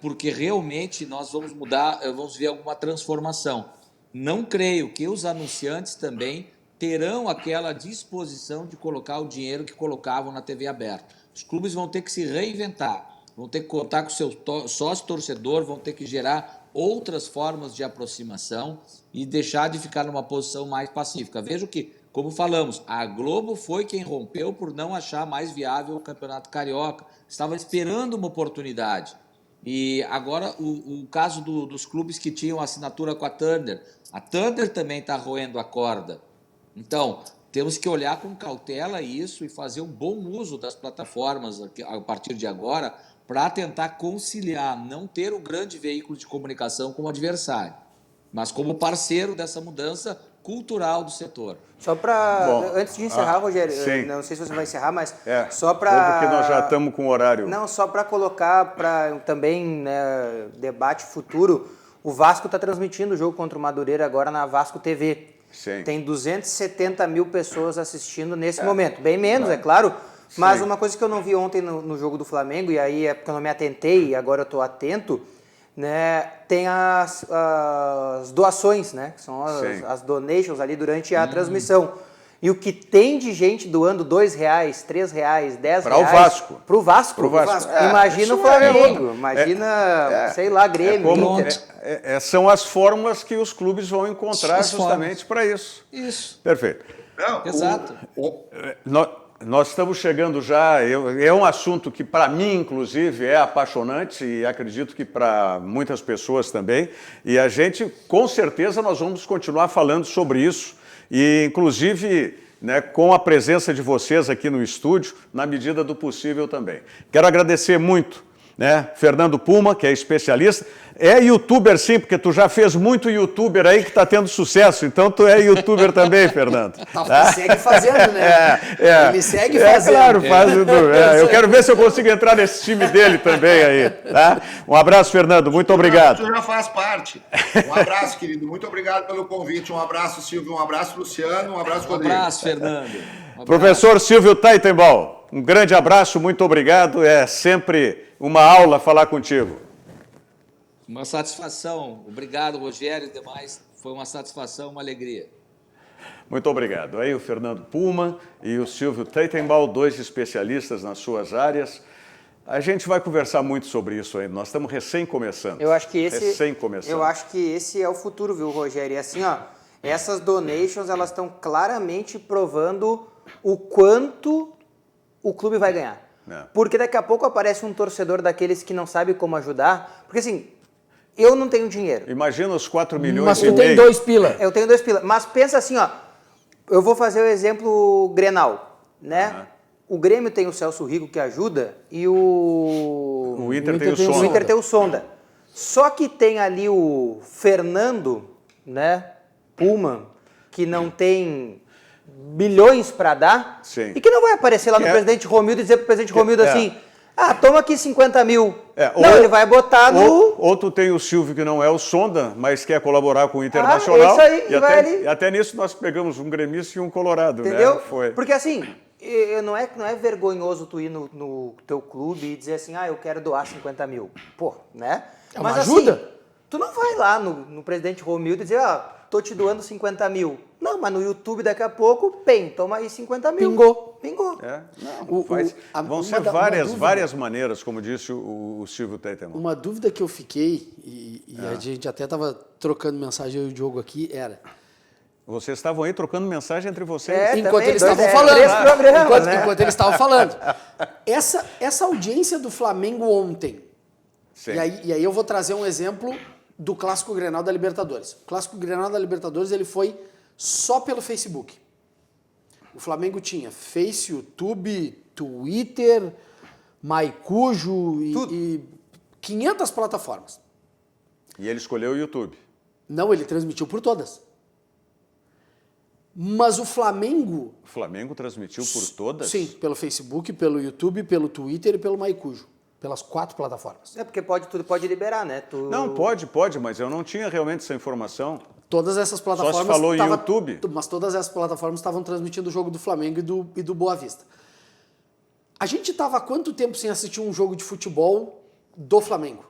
porque realmente nós vamos mudar, vamos ver alguma transformação. Não creio que os anunciantes também terão aquela disposição de colocar o dinheiro que colocavam na TV aberta. Os clubes vão ter que se reinventar, vão ter que contar com o seu sócio torcedor, vão ter que gerar outras formas de aproximação e deixar de ficar numa posição mais pacífica. Vejo que, como falamos, a Globo foi quem rompeu por não achar mais viável o Campeonato Carioca. Estava esperando uma oportunidade. E agora o caso dos clubes que tinham assinatura com a Turner. A Turner também está roendo a corda. Então, temos que olhar com cautela isso e fazer um bom uso das plataformas a partir de agora para tentar conciliar, não ter o grande veículo de comunicação como adversário, mas como parceiro dessa mudança cultural do setor. Só para, antes de encerrar, Rogério, não sei se você vai encerrar, mas só para... Porque nós já estamos com o horário. Não, só para colocar para também, né, debate futuro, o Vasco está transmitindo o jogo contra o Madureira agora na Vasco TV. Sim. Tem 270 mil pessoas assistindo nesse momento. Bem menos, é claro. Mas uma coisa que eu não vi ontem no jogo do Flamengo, e aí é porque eu não me atentei e agora eu estou atento, né, tem as doações, né, que são as donations ali durante a transmissão. E o que tem de gente doando R$2, R$3, R$10 para o Vasco. Para o Vasco. Pro Vasco. Imagina o Flamengo, imagina, sei lá, Grêmio, Inter. São as fórmulas que os clubes vão encontrar justamente para isso. Isso. Perfeito. Não, Exato. Nós estamos chegando já, é um assunto que para mim, inclusive, é apaixonante e acredito que para muitas pessoas também. E a gente, com certeza, nós vamos continuar falando sobre isso. E, inclusive, né, com a presença de vocês aqui no estúdio, na medida do possível também. Quero agradecer muito, né, Fernando Puma, que é especialista. É youtuber sim, porque tu já fez muito youtuber aí que está tendo sucesso, então tu é youtuber também, Fernando. Ele segue fazendo, né? Ele segue fazendo. Claro, faz tudo. Eu quero ver se eu consigo entrar nesse time dele também aí. Tá? Um abraço, Fernando, muito obrigado. Tu já faz parte. Um abraço, querido, muito obrigado pelo convite. Um abraço, Silvio, um abraço, Luciano, um abraço, Rodrigo. Um abraço, Fernando. Um abraço. Professor Silvio Taitenbaum, um grande abraço, muito obrigado. É sempre uma aula falar contigo. Uma satisfação. Obrigado, Rogério e demais. Foi uma satisfação, uma alegria. Muito obrigado. Aí o Fernando Puma e o Silvio Taitenbaum, dois especialistas nas suas áreas. A gente vai conversar muito sobre isso ainda. Nós estamos recém começando. Eu acho que esse é o futuro, viu, Rogério? E assim, ó, essas donations, elas estão claramente provando o quanto o clube vai ganhar. Porque daqui a pouco aparece um torcedor daqueles que não sabe como ajudar. Porque assim, eu não tenho dinheiro. Imagina os 4 milhões Mas e tu tem meio. 2 pila. Eu tenho 2 pila. Mas pensa assim, ó. Eu vou fazer o exemplo Grenal, né? O Grêmio tem o Celso Rigo que ajuda e o Inter tem o Sonda. Só que tem ali o Fernando, né? Puma, que não tem bilhões para dar. Sim. E que não vai aparecer lá no presidente Romildo e dizer pro presidente Romildo assim: toma aqui 50 mil. Ele vai botar no... Ou tu tem o Silvio, que não é o Sonda, mas quer colaborar com o Internacional. Isso aí, e até nisso nós pegamos um gremista e um colorado. Entendeu? Né? Foi. Porque assim, não é vergonhoso tu ir no teu clube e dizer assim, eu quero doar 50 mil. Pô, né? É uma Mas ajuda. Assim, tu não vai lá no presidente Romildo e dizer, tô te doando 50 mil. Não, mas no YouTube daqui a pouco, toma aí 50 mil. Pingou. Vão ser várias maneiras, como disse o Silvio Taitenbaum. Uma dúvida que eu fiquei, e a gente até estava trocando mensagem, eu e o Diogo aqui, era... Vocês estavam aí trocando mensagem entre vocês? Enquanto eles estavam falando. Enquanto eles estavam falando. Essa audiência do Flamengo ontem, e aí eu vou trazer um exemplo do Clássico Grenal da Libertadores. O Clássico Grenal da Libertadores ele foi só pelo Facebook. O Flamengo tinha Face, YouTube, Twitter, Maicujo e 500 plataformas. E ele escolheu o YouTube. Não, ele transmitiu por todas. Mas o Flamengo... O Flamengo transmitiu por todas? Sim, pelo Facebook, pelo YouTube, pelo Twitter e pelo Maicujo. Pelas 4 plataformas. Porque tudo pode liberar, né? Não, pode, mas eu não tinha realmente essa informação. Todas essas plataformas... Só se falou em YouTube. Mas todas essas plataformas estavam transmitindo o jogo do Flamengo e do Boa Vista. A gente estava há quanto tempo sem assistir um jogo de futebol do Flamengo?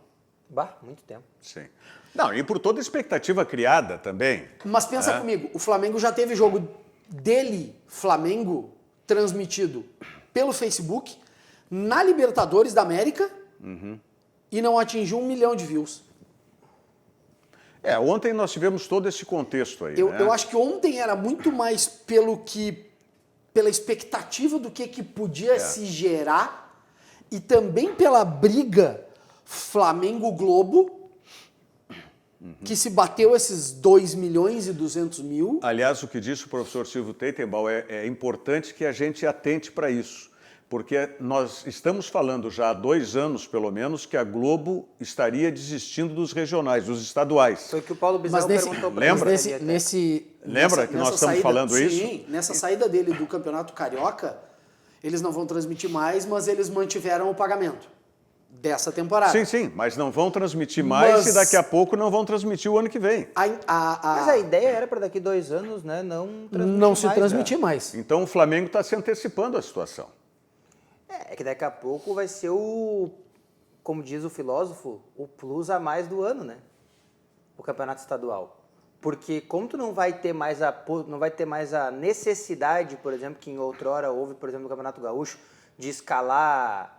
Bah, muito tempo. Sim. Não, e por toda a expectativa criada também. Mas pensa comigo, o Flamengo já teve jogo dele, Flamengo, transmitido pelo Facebook, na Libertadores da América, e não atingiu 1 milhão de views. Ontem nós tivemos todo esse contexto aí. Eu acho que ontem era muito mais pela expectativa do que podia se gerar e também pela briga Flamengo-Globo, que se bateu esses 2 milhões e 200 mil. Aliás, o que disse o professor Silvio Teitenbaum é importante que a gente atente para isso, porque nós estamos falando já há 2 anos, pelo menos, que a Globo estaria desistindo dos regionais, dos estaduais. Foi o que o Paulo Bizarro perguntou para ele. Lembra que nós estamos falando isso? Sim, nessa saída dele do Campeonato Carioca, eles não vão transmitir mais, mas eles mantiveram o pagamento dessa temporada. Sim, mas não vão transmitir mais e daqui a pouco não vão transmitir o ano que vem. Mas a ideia era para daqui 2 anos, né, não se transmitir mais. Então o Flamengo está se antecipando à situação. É que daqui a pouco vai ser como diz o filósofo, o plus a mais do ano, né? O campeonato estadual. Porque como tu não vai ter mais a necessidade, por exemplo, que em outrora houve, por exemplo, no Campeonato Gaúcho, de escalar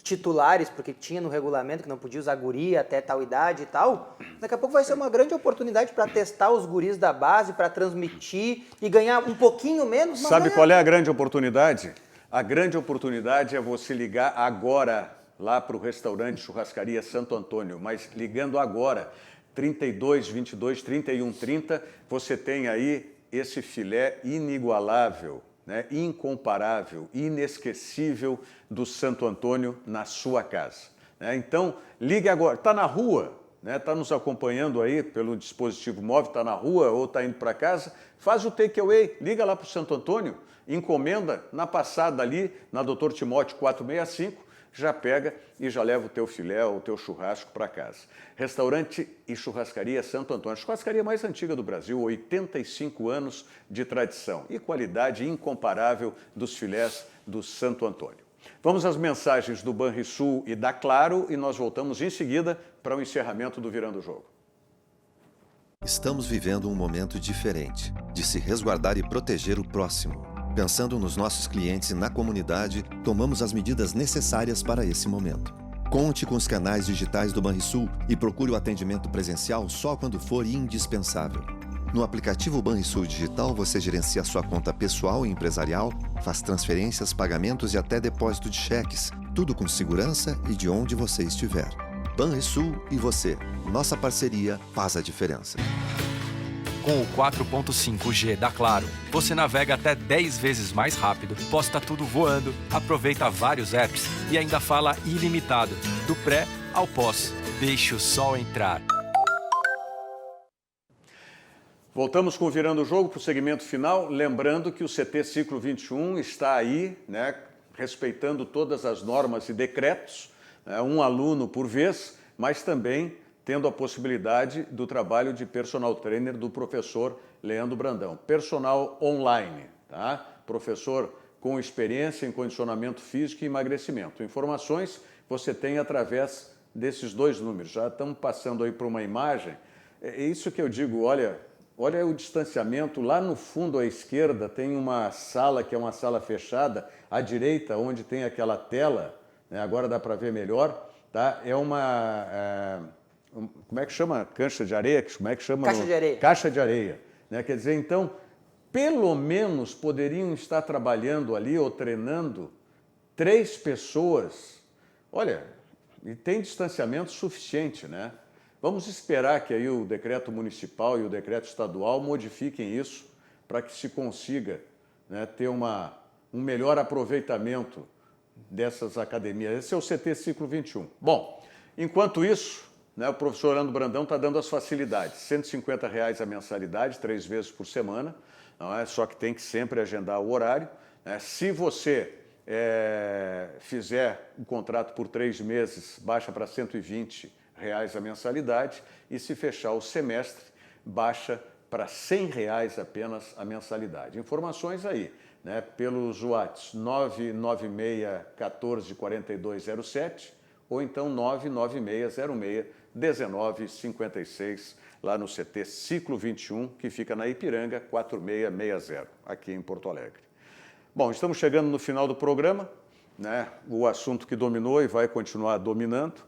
titulares, porque tinha no regulamento que não podia usar guri até tal idade e tal, daqui a pouco vai ser uma grande oportunidade para testar os guris da base, para transmitir e ganhar um pouquinho menos. Sabe qual é a grande oportunidade? A grande oportunidade é você ligar agora lá para o restaurante Churrascaria Santo Antônio, mas ligando agora, 32 22 31 30, você tem aí esse filé inigualável, né, incomparável, inesquecível do Santo Antônio na sua casa. Né? Então, ligue agora. Está na rua, está nos acompanhando aí pelo dispositivo móvel, está na rua ou está indo para casa, faz o takeaway, liga lá para o Santo Antônio, encomenda na passada ali, na Dr. Timóteo 465, já pega e já leva o teu filé ou o teu churrasco para casa. Restaurante e Churrascaria Santo Antônio, a churrascaria mais antiga do Brasil, 85 anos de tradição e qualidade incomparável dos filés do Santo Antônio. Vamos às mensagens do Banrisul e da Claro e nós voltamos em seguida para o encerramento do Virando o Jogo. Estamos vivendo um momento diferente de se resguardar e proteger o próximo. Pensando nos nossos clientes e na comunidade, tomamos as medidas necessárias para esse momento. Conte com os canais digitais do Banrisul e procure o atendimento presencial só quando for indispensável. No aplicativo Banrisul Digital, você gerencia sua conta pessoal e empresarial, faz transferências, pagamentos e até depósito de cheques, tudo com segurança e de onde você estiver. Banrisul e você. Nossa parceria faz a diferença. Com o 4.5G da Claro, você navega até 10 vezes mais rápido, posta tudo voando, aproveita vários apps e ainda fala ilimitado, do pré ao pós. Deixe o sol entrar. Voltamos com o Virando o Jogo para o segmento final, lembrando que o CT Ciclo 21 está aí, né, respeitando todas as normas e decretos, um aluno por vez, mas também tendo a possibilidade do trabalho de personal trainer do professor Leandro Brandão. Personal online, tá? Professor com experiência em condicionamento físico e emagrecimento. Informações você tem através desses 2 números. Já estamos passando aí para uma imagem. É isso que eu digo, olha o distanciamento. Lá no fundo à esquerda tem uma sala que é uma sala fechada. À direita, onde tem aquela tela, né? Agora dá para ver melhor, tá? É uma... como é que chama? Cancha de areia? Como é que chama? Caixa de areia. Caixa de areia. Né? Quer dizer, então, pelo menos poderiam estar trabalhando ali ou treinando 3 pessoas. Olha, e tem distanciamento suficiente, né? Vamos esperar que aí o decreto municipal e o decreto estadual modifiquem isso para que se consiga, né, ter um melhor aproveitamento dessas academias. Esse é o CT Ciclo 21. Bom, enquanto isso, né, o professor Leandro Brandão está dando as facilidades. R$ 150 a mensalidade, 3 vezes por semana, não é? Só que tem que sempre agendar o horário. Né? Se você fizer um contrato por 3 meses, baixa para R$ 120 a mensalidade, e se fechar o semestre, baixa para R$ 100 apenas a mensalidade. Informações aí, né, pelos WhatsApp 996144207 ou então 996061956 lá no CT Ciclo 21, que fica na Ipiranga 4660, aqui em Porto Alegre. Bom, estamos chegando no final do programa, né? O assunto que dominou e vai continuar dominando.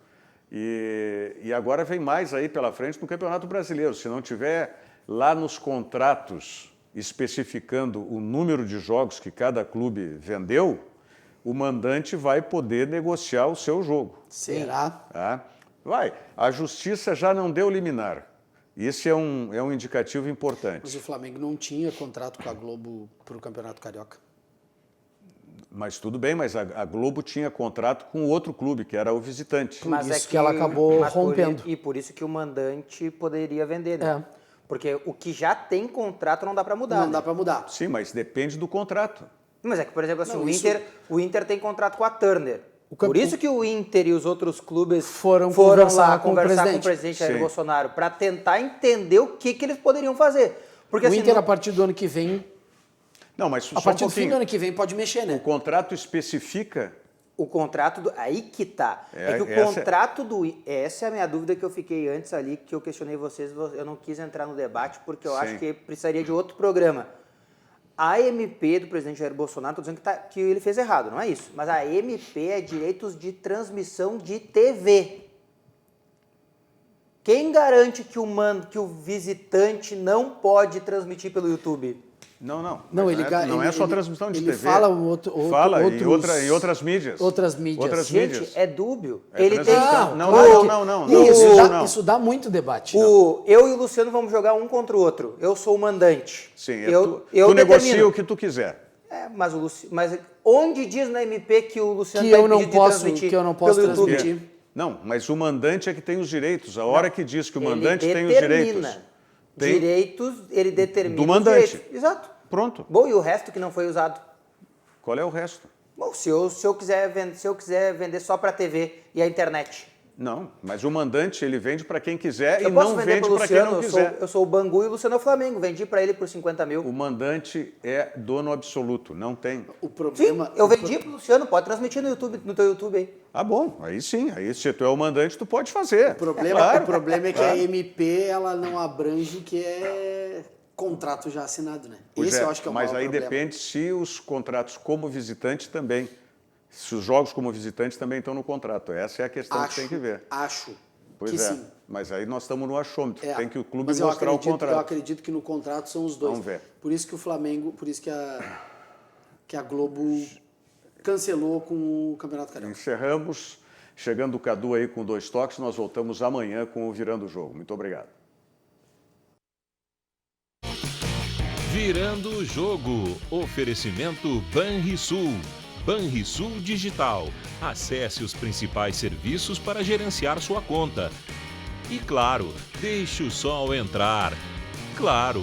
E agora vem mais aí pela frente no Campeonato Brasileiro. Se não tiver lá nos contratos especificando o número de jogos que cada clube vendeu, o mandante vai poder negociar o seu jogo. Será? Tá? Vai. A Justiça já não deu liminar. Isso é um indicativo importante. Mas o Flamengo não tinha contrato com a Globo para o Campeonato Carioca. Mas tudo bem, mas a Globo tinha contrato com outro clube, que era o visitante. Por isso que ela acabou rompendo. E por isso que o mandante poderia vender, né? É. Porque o que já tem contrato não dá para mudar. Não dá para mudar. Sim, mas depende do contrato. Mas é que, por exemplo, assim, Não, o Inter tem contrato com a Turner. campo- Por isso que o Inter e os outros clubes Foram lá conversar com o conversar com o presidente. presidente Jair Sim. Bolsonaro para tentar entender o que eles poderiam fazer. Porque O assim, Inter, a partir do ano que vem, Não, mas só a partir um do fim do pouquinho. ano que vem, pode mexer, né? O contrato especifica... o contrato aí que tá. É que o Essa- contrato essa é a minha dúvida que eu fiquei antes ali, que eu questionei vocês, eu não quis entrar no debate porque eu Sim. acho que precisaria de outro programa. A MP do presidente Jair Bolsonaro, estou dizendo que ele fez errado, não é isso. Mas a MP é direitos de transmissão de TV. Quem garante que o visitante não pode transmitir pelo YouTube? Não. Não, Mas ele não é só transmissão de ele TV. fala Fala outros, em outras mídias. outras mídias. Outras Gente, mídias. é dúbio. É Ele tem transmissão. Não, claro que- não. Isso dá muito debate. eu e o Luciano vamos jogar um contra o outro. Eu sou o mandante. Sim, eu tu negocia determino. o que tu quiser. Mas onde diz na MP que o Luciano Que tá eu não impedido de posso- transmitir que eu não posso pelo YouTube? transmitir. Não, mas o mandante é que tem os direitos. A hora que diz que o mandante Ele tem os direitos. determina. Tem- Direitos, ele determina Do os mandante. direitos. Exato. Pronto. Bom, e o resto que não foi usado? Qual é o resto? Bom, se eu quiser vender só para TV e a internet. Não, mas o mandante ele vende para quem quiser Eu e posso não vender vende pro para quem Luciano, não quiser. eu sou o Bangu e o Luciano é o Flamengo. Vendi para ele por 50 mil. O mandante é dono absoluto, não tem. O Sim, problema... eu vendi pro Luciano, pode transmitir no teu YouTube aí. Ah, bom, aí sim, aí se tu é o mandante, tu pode fazer. O problema é que a MP ela não abrange o que é contrato já assinado, né? Pois Esse eu acho que é o mas maior aí problema. depende se os contratos como visitante também, se os jogos como visitante também estão no contrato. Essa é a questão que tem que ver. Acho Pois que é, sim. mas aí nós estamos no achômetro. É, Tem que o clube mas eu mostrar o acredito- contrato. Eu acredito que no contrato são os dois. Vamos ver. Por isso que o Flamengo, por isso que a Globo cancelou com o Campeonato Carioca. Encerramos. Chegando o Cadu aí com 2 toques, nós voltamos amanhã com o Virando o Jogo. Muito obrigado. Virando o Jogo. Oferecimento Banrisul. Banrisul Digital. Acesse os principais serviços para gerenciar sua conta. E claro, deixe o sol entrar. Claro,